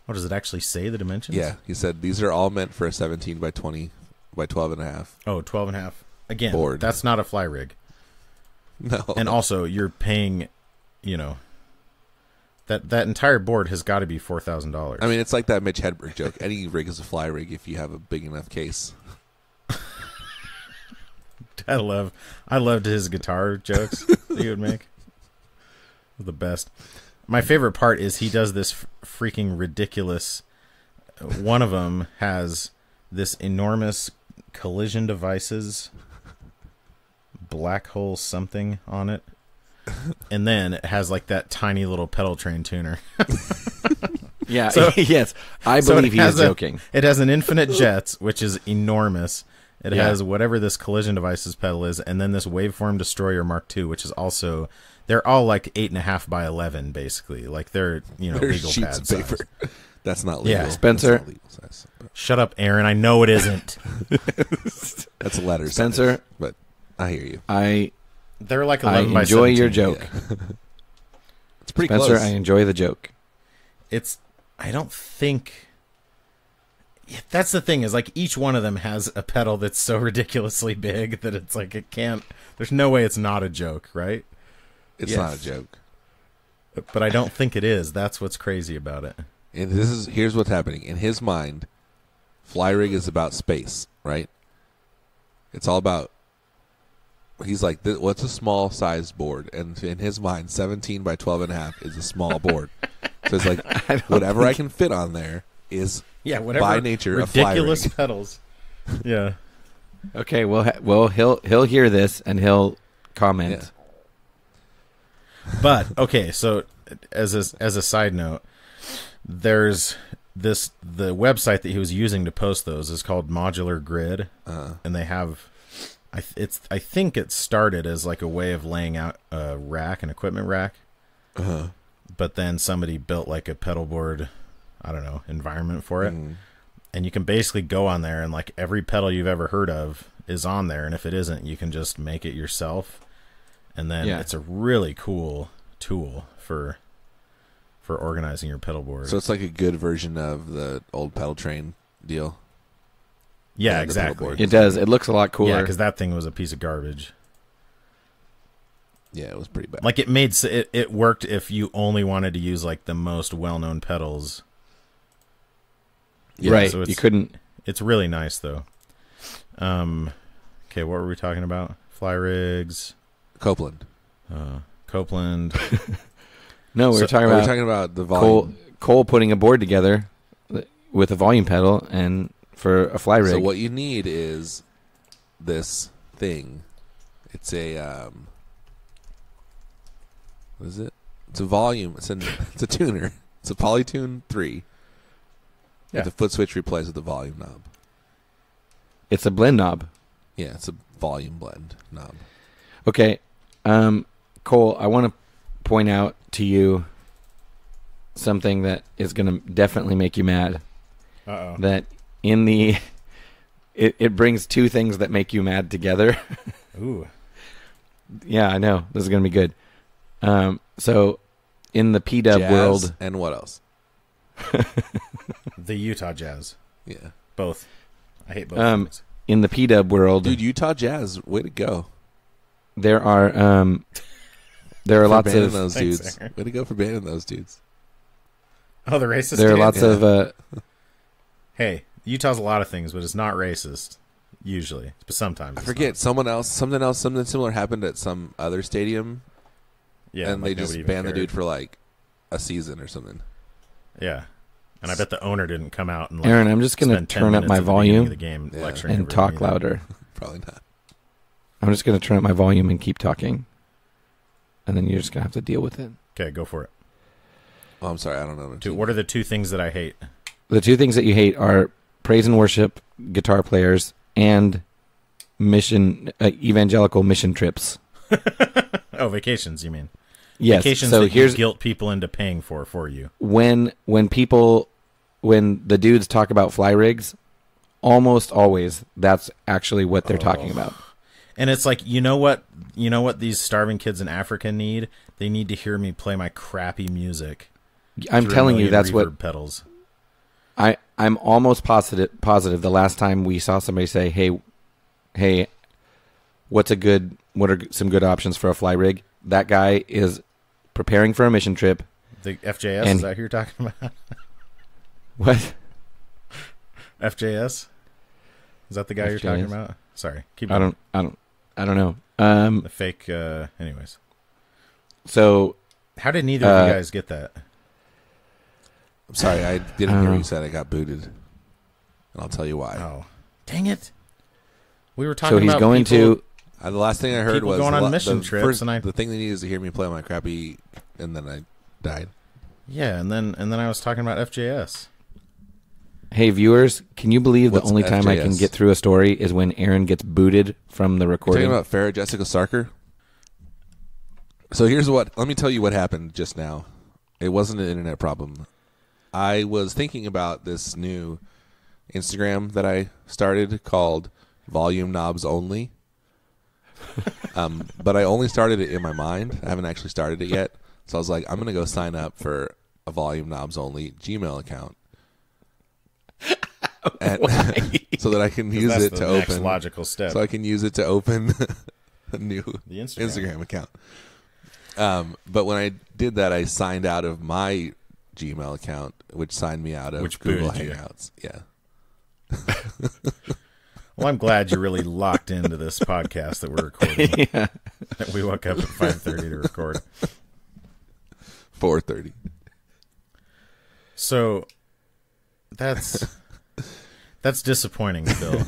What does it actually say? The dimensions? Yeah, he said these are all meant for a 17 by 20 by 12 and a half. Oh, 12 and a half. Again, Board. that's not a fly rig. No. And also, you're paying, that entire board has got to be $4,000. I mean, it's like that Mitch Hedberg joke. Any rig is a fly rig if you have a big enough case. I loved his guitar jokes that he would make. The best. My favorite part is he does this freaking ridiculous. One of them has this enormous collision devices black hole something on it, and then it has like that tiny little pedal train tuner. Yeah. So- yes. I So believe it he is has joking. It has an Infinite Jets, which is enormous, It has whatever this collision devices pedal is, and then this Waveform Destroyer Mark II, which is also, they're all like 8.5 by 11, basically. Like they're They're legal sheets pad of paper. size. That's not legal. Yeah. Spencer. That's not legal size, but Shut up, Aaron. I know it isn't. that's a letter. Spencer. size, but I hear you. They're like I 11 by 17. enjoy your joke. Yeah. It's pretty Spencer, close. I enjoy the joke. I don't think. That's the thing, is like each one of them has a pedal that's so ridiculously big that it's like it can't. There's no way it's not a joke, right? It's not a joke. But I don't think it is. That's what's crazy about it. And here's what's happening. In his mind, Flyrig is about space, right? It's all about. He's like, what's a small sized board? And in his mind, 17 by 12.5 is a small board. So it's like, whatever I can fit on there is whatever by nature ridiculous a Flyrig. pedals. Yeah. Okay, well, he'll hear this and he'll comment. Yeah. But okay, so as a side note, there's the website that he was using to post those is called Modular Grid, and they have. I think it started as like a way of laying out a rack, an equipment rack. But then somebody built like a pedal board, I don't know, environment for it. And you can basically go on there and like every pedal you've ever heard of is on there. And if it isn't, you can just make it yourself. And then it's a really cool tool for organizing your pedal board. So it's like a good version of the old pedal train deal. Yeah, the exactly. pedal board. It does. It looks a lot cooler. Yeah, because that thing was a piece of garbage. Yeah, it was pretty bad. Like it worked if you only wanted to use like the most well-known pedals. Yeah, right. So You couldn't. It's really nice though. Okay, what were we talking about? Fly rigs. Copeland. Copeland. No, we're talking about the volume. Cole putting a board together with a volume pedal and for a fly rig. So what you need is this thing. It's a what is it? It's a volume. It's a tuner. It's a Polytune 3. Yeah. The foot switch replaces with the volume knob. It's a blend knob. Yeah, it's a volume blend knob. Okay, Cole, I want to point out to you something that is going to definitely make you mad. Uh-oh. That in the it brings two things that make you mad together. Ooh. Yeah, I know. This is going to be good. So in the P-Dub Jazz world, and what else? The Utah Jazz. Yeah. Both. I hate both things. In the P-Dub world, Dude, Utah Jazz, way to go. there are lots banning of those Thanks, dudes. Aaron. Way to go for banning those dudes. Oh, the racist. there are dude? lots of Hey, Utah's a lot of things, but it's not racist. Usually, but sometimes. I it's forget not. something similar happened at some other stadium, Yeah, and like they just nobody even banned the cared. dude for like a season or something. Yeah, and I bet the owner didn't come out and. Like, Aaron, I'm just going to spend 10 turn up minutes my at the beginning volume of the game Yeah. lecturing and everybody talk either. louder. Probably not. I'm just going to turn up my volume and keep talking, and then you're just going to have to deal with it. Okay, go for it. Oh, I'm sorry, I don't know. What are the two things that I hate? The two things that you hate are praise and worship guitar players and evangelical mission trips. Oh, vacations. You mean? Yes. Vacations So that here's you guilt people into paying for you. when the dudes talk about fly rigs, almost always that's actually what they're talking about. And it's like, you know what these starving kids in Africa need? They need to hear me play my crappy music. I'm through a telling you, million that's reverb what pedals. I'm almost positive the last time we saw somebody say, hey, what are some good options for a fly rig? That guy is preparing for a mission trip. The FJS, And- is that who you're talking about? What? FJS? Is that the guy you're FJS? talking about? Sorry. Keep I going. don't know. The fake, anyways. So How did neither of you guys get that? I'm sorry, I didn't hear what you said. I got booted. And I'll tell you why. Oh. Dang it. We were talking so he's about going people- to The last thing I heard People was going on the mission the trips, first- and I- the thing they need is to hear me play my crappy, and then I died. Yeah, and then I was talking about FJS. Hey, viewers, can you believe What's the only time I can FJS? get through a story is when Aaron gets booted from the You're recording? talking about Farrah Jessica Sarker? So let me tell you what happened just now. It wasn't an internet problem. I was thinking about this new Instagram that I started called Volume Knobs Only. But I only started it in my mind. I haven't actually started it yet. So I was like, I'm going to go sign up for a Volume Knobs Only Gmail account. So that I can use That's it the to next open. logical step. So I can use it to open a new The Instagram. account. But when I did that, I signed out of my Gmail account, which signed me out of Which Google booted you. Hangouts. Yeah. Well, I'm glad you're really locked into this podcast that we're recording. Yeah. That we woke up at 5:30 to record. 4:30. So that's disappointing, Phil.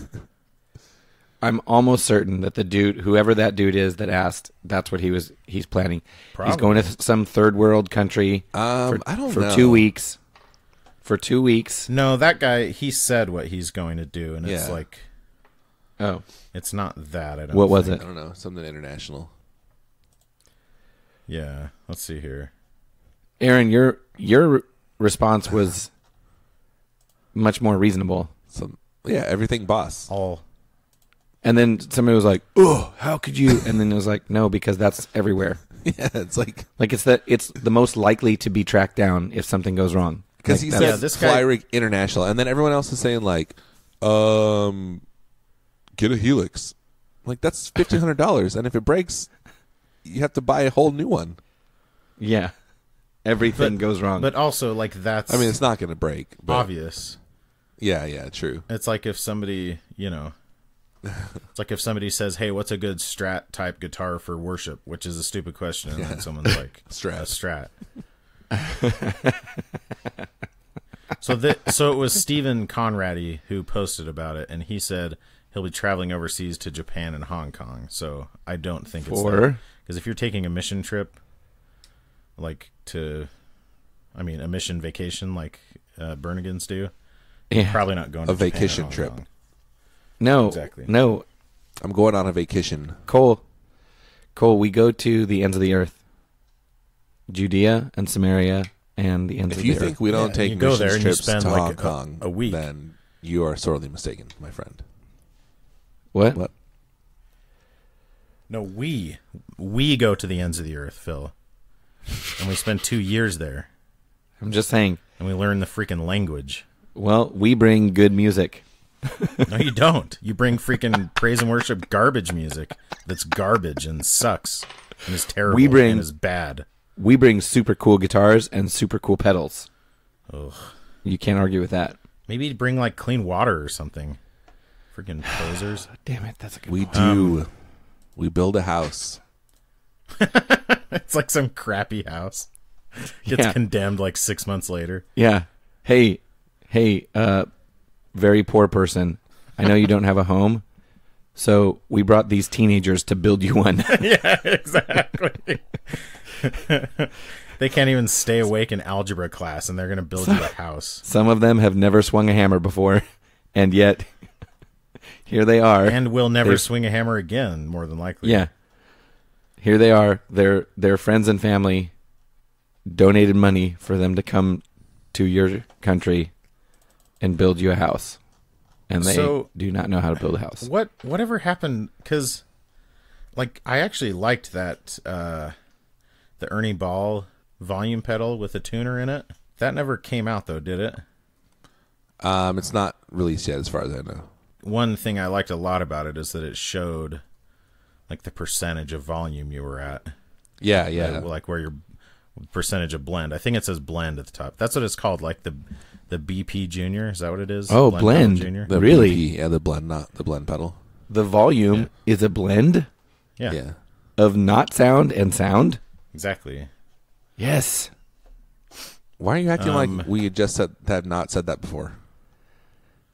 I'm almost certain that the dude, whoever that dude is that asked, that's what he's planning. Probably. He's going to some third world country I don't for know. 2 weeks. For 2 weeks. No, that guy, he said what he's going to do, and it's Yeah. like, Oh. it's not that. I don't What was think. I don't know. Something international. Yeah, let's see here. Aaron, your response was much more reasonable. Everything boss. All And then somebody was like, "Oh, how could you?" And then it was like, "No, because that's everywhere. Yeah, it's like Like it's the most likely to be tracked down if something goes wrong." because Like, he that's- said this Fly guy- Rig International, and then everyone else is saying like, get a Helix. Like that's $1,500, and if it breaks, you have to buy a whole new one. yeah, everything goes wrong. But also, like, that's I mean, it's not going to break. But obvious. Yeah, true. It's like if somebody, it's like if somebody says, "Hey, what's a good Strat type guitar for worship?" Which is a stupid question, and then someone's like, Strat. A Strat." So it was Stephen Conradi who posted about it, and he said he'll be traveling overseas to Japan and Hong Kong. So I don't think it's because if you're taking a mission trip, like a mission vacation like Bernigans do, yeah. probably not going to A Japan or vacation Hong trip. Kong. No, Exactly. no, I'm going on a vacation. Cole, we go to the ends of the earth, Judea and Samaria, and the ends If of you the think earth. we don't Yeah, take you go missions there and you trips spend to like Hong Kong, a week. then you are sorely mistaken, my friend. What? What? No, we go to the ends of the earth, Phil, and we spend 2 years there, I'm just saying. and we learn the freaking language. Well, we bring good music. No, you don't. You bring freaking praise and worship garbage music that's garbage and sucks and is terrible We bring- and is bad. We bring super cool guitars and super cool pedals. Ugh. You can't argue with that. Maybe bring like clean water or something. Freaking posers. Damn it, that's a good We do. We build a house. It's like some crappy house. Gets Yeah. condemned like 6 months later. Yeah. Hey, very poor person. I know you don't have a home, so we brought these teenagers to build you one. Yeah, exactly. They can't even stay awake in algebra class, and they're going to build you a house. Some of them have never swung a hammer before, and yet here they are. And will never They're- swing a hammer again, more than likely. Yeah. Here they are. Their friends and family donated money for them to come to your country and build you a house. And they So- do not know how to build a house. Whatever happened? Because, like, I actually liked that the Ernie Ball volume pedal with a tuner in it. That never came out, though, did it? It's not released yet, as far as I know. One thing I liked a lot about it is that it showed, like, the percentage of volume you were at. Yeah. Like, where your percentage of blend. I think it says blend at the top. That's what it's called, like the BP Junior. Is that what it is? Oh, Pedal blend. Junior. The Really? BP, yeah, the blend, not the blend pedal. The volume is a blend Yeah, of not sound and sound. exactly. Yes. Why are you acting like we just have not said that before?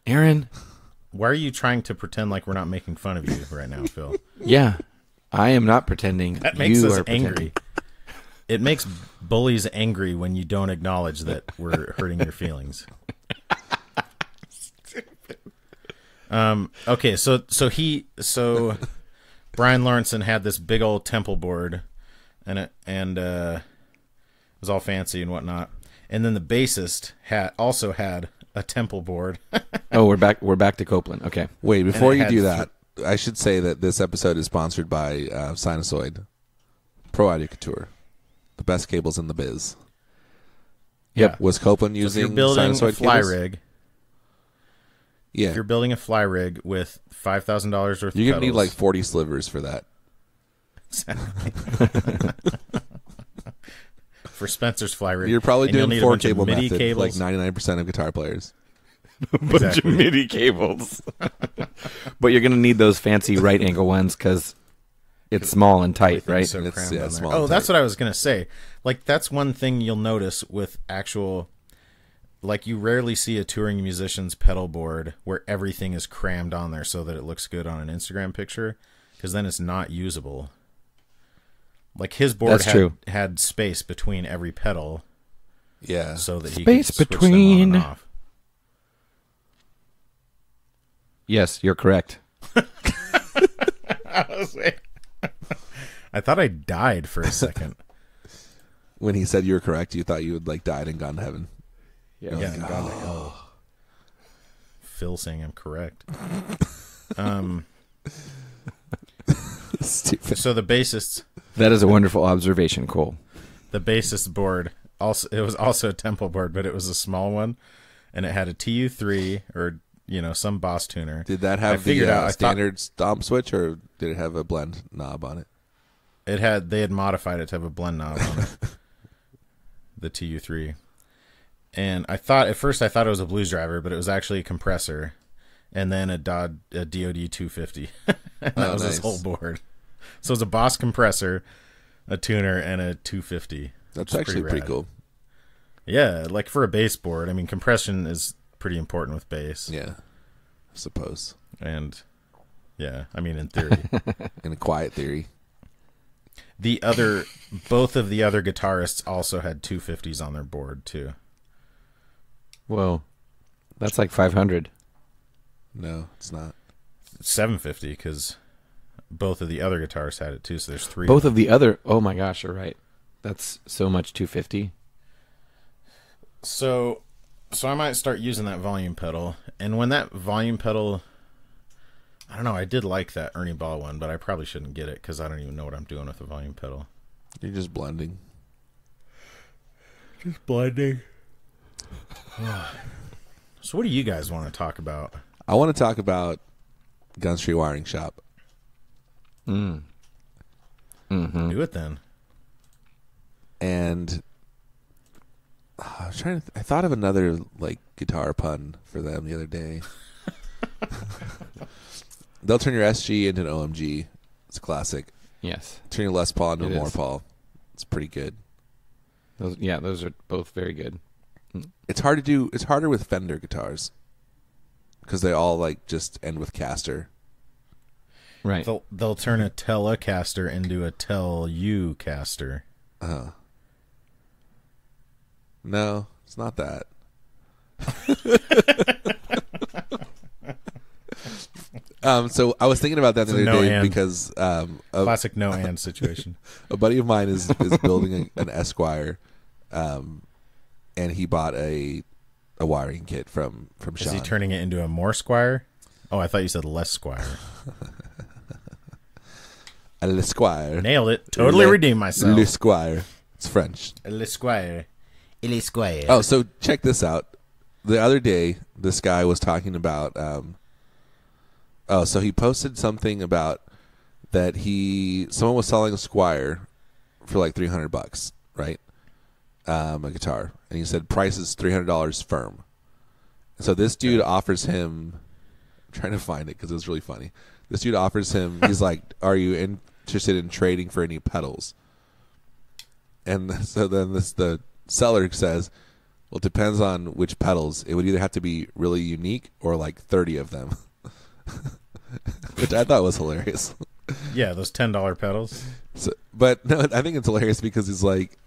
Aaron, Why are you trying to pretend like we're not making fun of you right now, Phil? yeah. I am not pretending. That makes you us are angry. It makes bullies angry when you don't acknowledge that we're hurting your feelings. Okay, so Brian Lawrenson had this big old temple board, and it was all fancy and whatnot. And then the bassist also had a temple board. Oh, we're back to Copeland. Okay. Wait, before you do that, I should say that this episode is sponsored by Sinusoid Pro Audio Couture, the best cables in the biz. Yep. Was Copeland using if you're building Sinusoid a fly cables? rig, Yeah. if you're building a fly rig with $5,000 worth of You're going to need pedals- like 40 slivers for that. for Spencer's fly rig. You're probably and you'll doing need a 4 bunch of cable MIDI method, cables. like 99% of guitar players. Bunch of MIDI cables. But you're going to need those fancy right angle ones because it's small and tight, right? So It's- crammed yeah, on it's there. small Oh, and that's tight. what I was going to say. Like, that's one thing you'll notice with actual... Like, you rarely see a touring musician's pedal board where everything is crammed on there so that it looks good on an Instagram picture, because then it's not usable. Like, his board had space between every pedal Yeah. so that he Space could switch between. them on and off. Yes, you're correct. I thought I died for a second. When he said you were correct, you thought you had like died and gone to heaven. Yeah, and gone to hell. Phil saying I'm correct. Stupid. So the bassist... That is a wonderful observation, Cole. The bassist board it was also a tempo board, but it was a small one, and it had a TU3 or some Boss tuner. Did that I have figured out- the I standard stomp switch, or did it have a blend knob on it? They had modified it to have a blend knob on it. The TU3, and at first I thought it was a blues driver, but it was actually a compressor, and then a DOD 250. And that was his nice. whole board. So it was a Boss compressor, a tuner, and a 250. That's which is actually pretty rad. cool. Yeah, like for a bass board, I mean, compression is pretty important with bass. Yeah, I suppose. And yeah, I mean, in theory. In a quiet theory. Both of the other guitarists also had 250s on their board too. Whoa. That's like 500. No, it's not. 750 because both of the other guitarists had it too. So there's 3. Both of the other... Oh my gosh, you're right. That's so much 250. So I might start using that volume pedal. And when that volume pedal... I don't know, I did like that Ernie Ball one, but I probably shouldn't get it because I don't even know what I'm doing with the volume pedal. You're just blending. Just blending. So what do you guys want to talk about? I want to talk about Gun Street Wiring Shop. Mm. Mm-hmm. Do it then. And I was trying to. I thought of another like guitar pun for them the other day. They'll turn your SG into an OMG. It's a classic. Yes. Turn your Les Paul into a It is. Morpaul. It's pretty good. Those are both very good. It's hard to do. It's harder with Fender guitars because they all like just end with caster. Right. They'll turn a Telecaster into a Tell-U-caster. No, it's not that. So I was thinking about that the It's a other day no-and. because Classic no-and situation. a buddy of mine is building an Esquire, and he bought a wiring kit from Is Sean. he turning it into a more Squire? Oh, I thought you said less Squire. a L'Esquire. Nailed it. Totally Le- redeemed myself. L'Esquire. It's French. L'Esquire. L'Esquire. Oh, so check this out. The other day, this guy was talking about. So he posted something about that someone was selling a Squire for like $300, right? A guitar, and he said price is $300 firm. And so this dude offers him. I'm trying to find it because it was really funny. This dude offers him. He's like, "Are you interested in trading for any pedals?" And so then the seller says, "Well, it depends on which pedals. It would either have to be really unique or like 30 of them." Which I thought was hilarious. Yeah, those $10 pedals. So, but no, I think it's hilarious because he's like,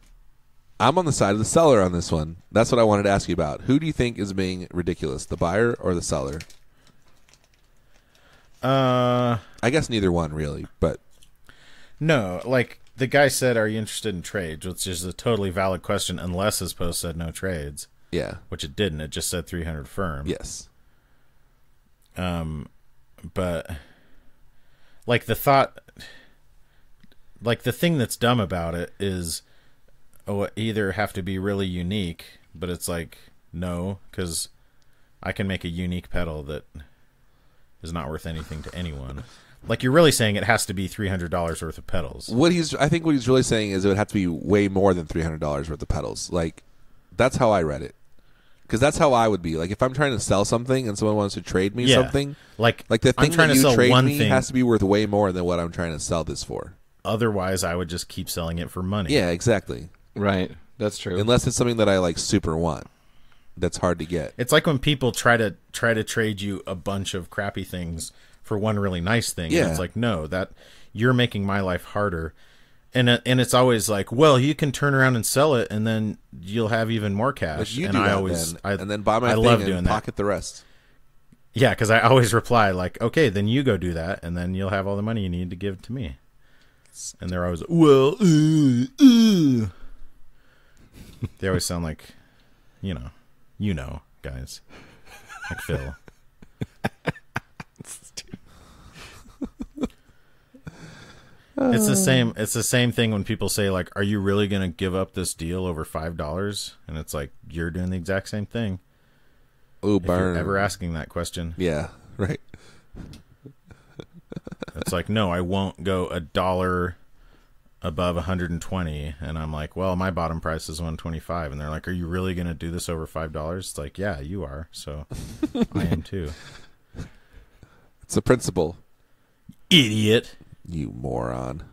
I'm on the side of the seller on this one. That's what I wanted to ask you about. Who do you think is being ridiculous, the buyer or the seller? I guess neither one really, but no, like the guy said, "Are you interested in trades?" Which is a totally valid question, unless his post said no trades. yeah, Which it didn't. It just said 300 firm. yes, But like the thought, like the thing that's dumb about it is, either have to be really unique, but it's like no, because I can make a unique pedal that is not worth anything to anyone. Like you're really saying it has to be $300 worth of pedals. I think what he's really saying is it would have to be way more than $300 worth of pedals. Like that's how I read it. Because that's how I would be. Like if I'm trying to sell something and someone wants to trade me something, like the thing trying that to you sell trade one me thing, has to be worth way more than what I'm trying to sell this for. Otherwise, I would just keep selling it for money. Yeah, exactly. Right. That's true. Unless it's something that I like super want. That's hard to get. It's like when people try to trade you a bunch of crappy things for one really nice thing. Yeah. And it's like, no, that you're making my life harder. And it's always like, well, you can turn around and sell it, and then you'll have even more cash. You and do I that always, then, and then buy my thing love and doing pocket the rest. Yeah, because I always reply like, okay, then you go do that, and then you'll have all the money you need to give to me. And they're always, well, they always sound like, you know, guys, like Phil. It's the same thing when people say like, "Are you really going to give up this deal over $5?" And it's like you're doing the exact same thing. Ooh, If you're burn. ever asking that question, Yeah, right. it's like, no, I won't go $1 above 120. And I'm like, well, my bottom price is 125. And they're like, are you really going to do this over $5? It's like, yeah, you are. So I am too. It's a principle. Idiot. You moron.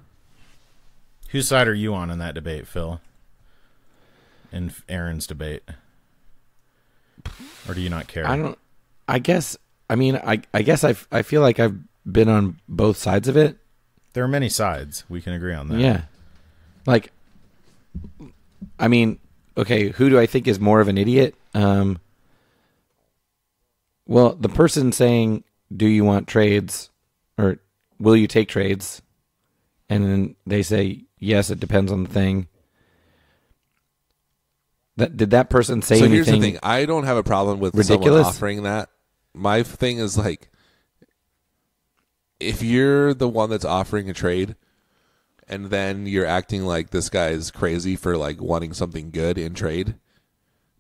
Whose side are you on in that debate, Phil? In Aaron's debate? Or do you not care? I guess I feel like I've been on both sides of it. There are many sides. We can agree on that. Yeah. Like, I mean, okay, who do I think is more of an idiot? Well, the person saying, do you want trades or will you take trades? And then they say, yes, it depends on the thing. Did that person say anything? So here's the thing. I don't have a problem with ridiculous? someone offering that. My thing is like, if you're the one that's offering a trade and then you're acting like this guy's crazy for like wanting something good in trade,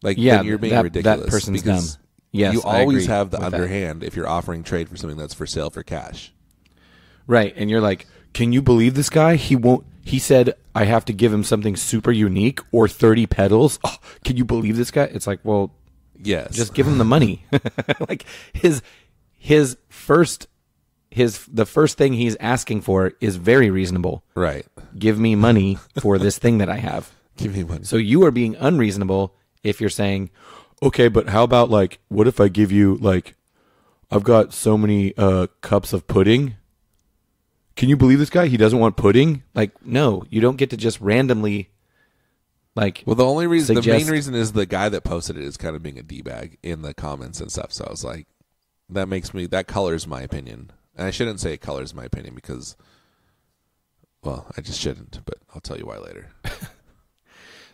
like then you're being ridiculous. That person's because dumb. Yes, you I always agree have the with that. underhand if you're offering trade for something that's for sale for cash. Right, and you're like, can you believe this guy? He said I have to give him something super unique or 30 pedals. Oh, can you believe this guy? It's like, well, Yes. just give him the money. Like the first thing he's asking for is very reasonable. Right. Give me money for this thing that I have. Give me money. So you are being unreasonable if you're saying, okay, but how about like, what if I give you like, I've got so many cups of pudding. Can you believe this guy? He doesn't want pudding? Like, no, you don't get to just randomly, like, Well, the main suggest- reason is the guy that posted it is kind of being a d-bag in the comments and stuff. So I was like, that colors my opinion. And I shouldn't say it colors my opinion because, well, I just shouldn't, but I'll tell you why later.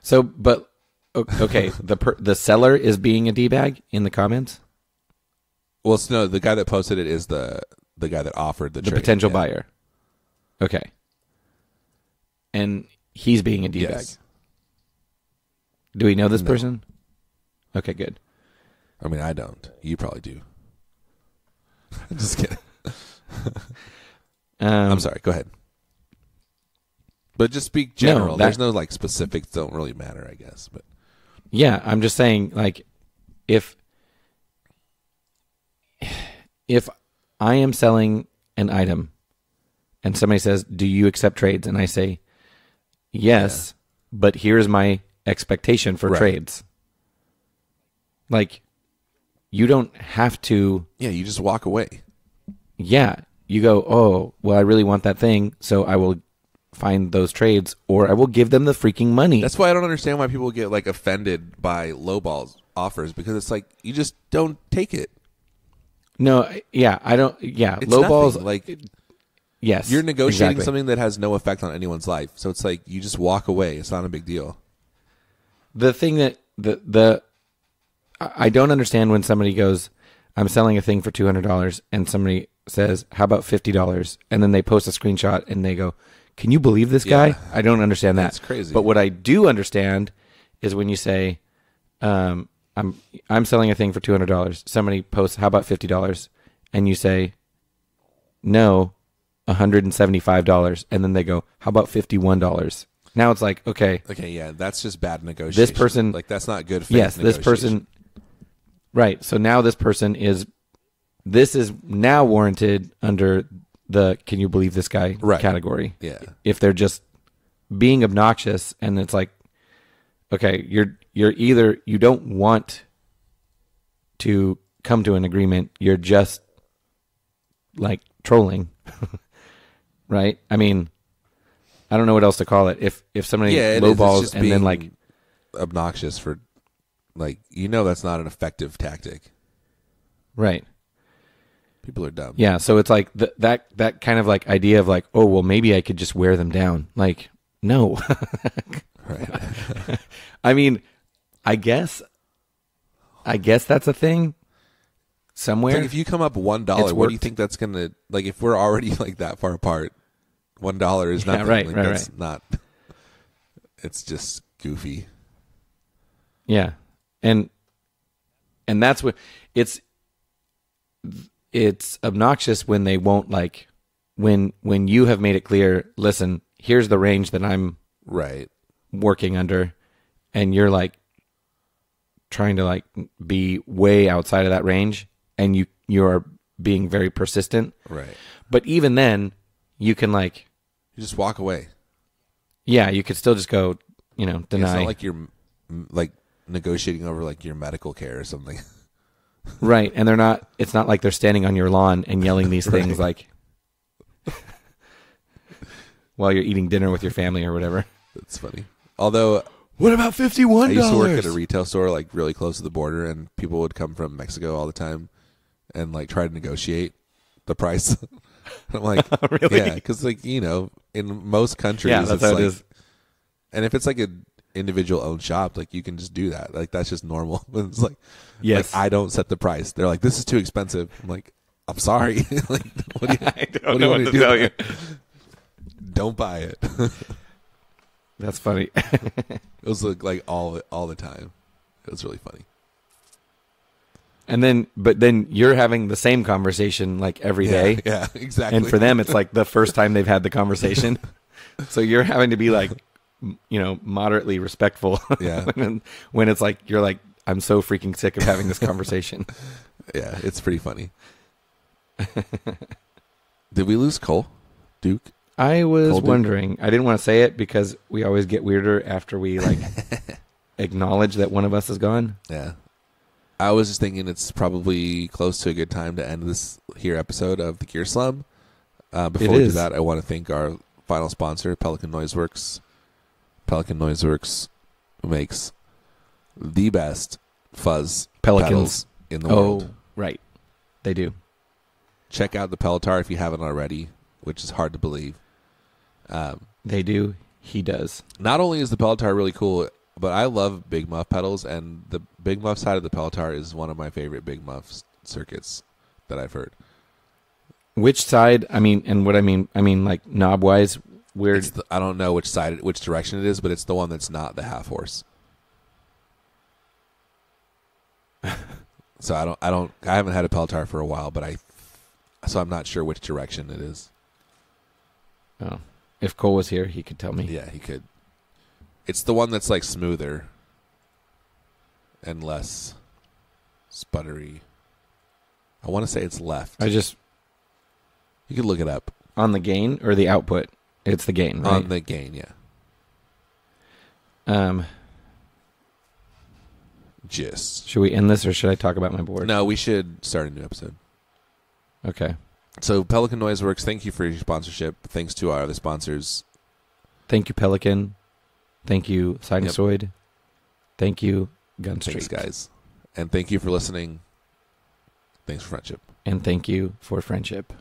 So, but, okay, the seller is being a D-bag in the comments? Well, no, the guy that posted it is the guy that offered the trade. Potential Yeah. buyer. Okay. And he's being a D-bag. Yes. Do we know this No. person? Okay, good. I mean, I don't. You probably do. I'm just kidding. I'm sorry. Go ahead. But just speak general. There's no like specifics. Don't really matter, I guess. But yeah, I'm just saying, like, if I am selling an item and somebody says, do you accept trades? And I say, yes, but here's my expectation for trades. Like, you don't have to. yeah, you just walk away. Yeah, you go, oh, well, I really want that thing, so I will find those trades, or I will give them the freaking money. That's why I don't understand why people get like offended by lowball offers because it's like you just don't take it. No, yeah, I don't. Yeah, It's low balls. nothing. Like Yes, you're negotiating exactly. something that has no effect on anyone's life. So it's like you just walk away. It's not a big deal. The thing that I don't understand when somebody goes, I'm selling a thing for $200, and somebody says, how about $50? And then they post a screenshot and they go, can you believe this guy? Yeah. I don't understand that. That's crazy. But what I do understand is when you say, I'm selling a thing for $200. Somebody posts, how about $50? And you say, no, $175. And then they go, how about $51? Now it's like, okay, yeah, that's just bad negotiation. this person, like that's not good faith yes, this person, right. So now this is now warranted under the can you believe this guy category. Yeah. If they're just being obnoxious and it's like, okay, you're either you don't want to come to an agreement, you're just like trolling. Right? I mean, I don't know what else to call it. If somebody lowballs and then like obnoxious for like that's not an effective tactic. Right. People are dumb. Yeah, so it's like that kind of like idea of like, oh well, maybe I could just wear them down. Like, no. Right. I mean, I guess that's a thing somewhere. It's like if you come up $1, what do you think that's gonna like? If we're already like that far apart, $1 is nothing. Right, like, right, that's right. not. It's just goofy. Yeah, and that's what it's obnoxious when they won't like when you have made it clear. Listen, here's the range that I'm right working under, and you're like trying to like be way outside of that range, and you're being very persistent. Right. But even then, you can like you just walk away. Yeah, you could still just go, deny. It's not like you're like negotiating over like your medical care or something. Right, and they're not. It's not like they're standing on your lawn and yelling these things like while you're eating dinner with your family or whatever. That's funny. Although, what about $51? I used to work at a retail store like really close to the border, and people would come from Mexico all the time and like try to negotiate the price. I'm like, really? Yeah, because like in most countries, yeah, that's it's how like, it is. And if it's like an individual owned shop, like you can just do that. Like that's just normal. It's like, yes, like, I don't set the price. They're like, this is too expensive. I'm like, I'm sorry. Like, what do you, I don't know what to tell you. Don't buy it. That's funny. It was like all the time. It was really funny. But then you're having the same conversation like every day. Yeah, exactly. And for them, it's like the first time they've had the conversation. So you're having to be like, moderately respectful. Yeah. when it's like, you're like, I'm so freaking sick of having this conversation. Yeah, it's pretty funny. Did we lose Cole? Duke? I was Cole Duke? wondering. I didn't want to say it because we always get weirder after we like acknowledge that one of us is gone. Yeah. I was just thinking it's probably close to a good time to end this here episode of the Gear Slum. Before we do that, I want to thank our final sponsor, Pelican Noiseworks. Pelican Noiseworks makes the best fuzz pedals in the world. Oh, right. They do. Check out the Pelotar if you haven't already, which is hard to believe. They do. He does. Not only is the Pelotar really cool, but I love Big Muff pedals, and the Big Muff side of the Pelotar is one of my favorite Big Muff circuits that I've heard. Which side? I mean, and what I mean like knob-wise, weird. I don't know which direction it is, but it's the one that's not the half horse. So I haven't had a Pelotar for a while, but so I'm not sure which direction it is. Oh, if Cole was here, he could tell me. Yeah, he could. It's the one that's like smoother and less sputtery. I want to say it's left. You could look it up. On the gain or the output? It's the gain, right? On the gain, yeah. Should we end this or should I talk about my board? No, we should start a new episode. Okay. So Pelican Noiseworks, thank you for your sponsorship. Thanks to our other sponsors. Thank you, Pelican. Thank you, Sinusoid. Yep. Thank you, Gun Street. Thanks, guys. And thank you for listening. Thanks for friendship. and thank you for friendship.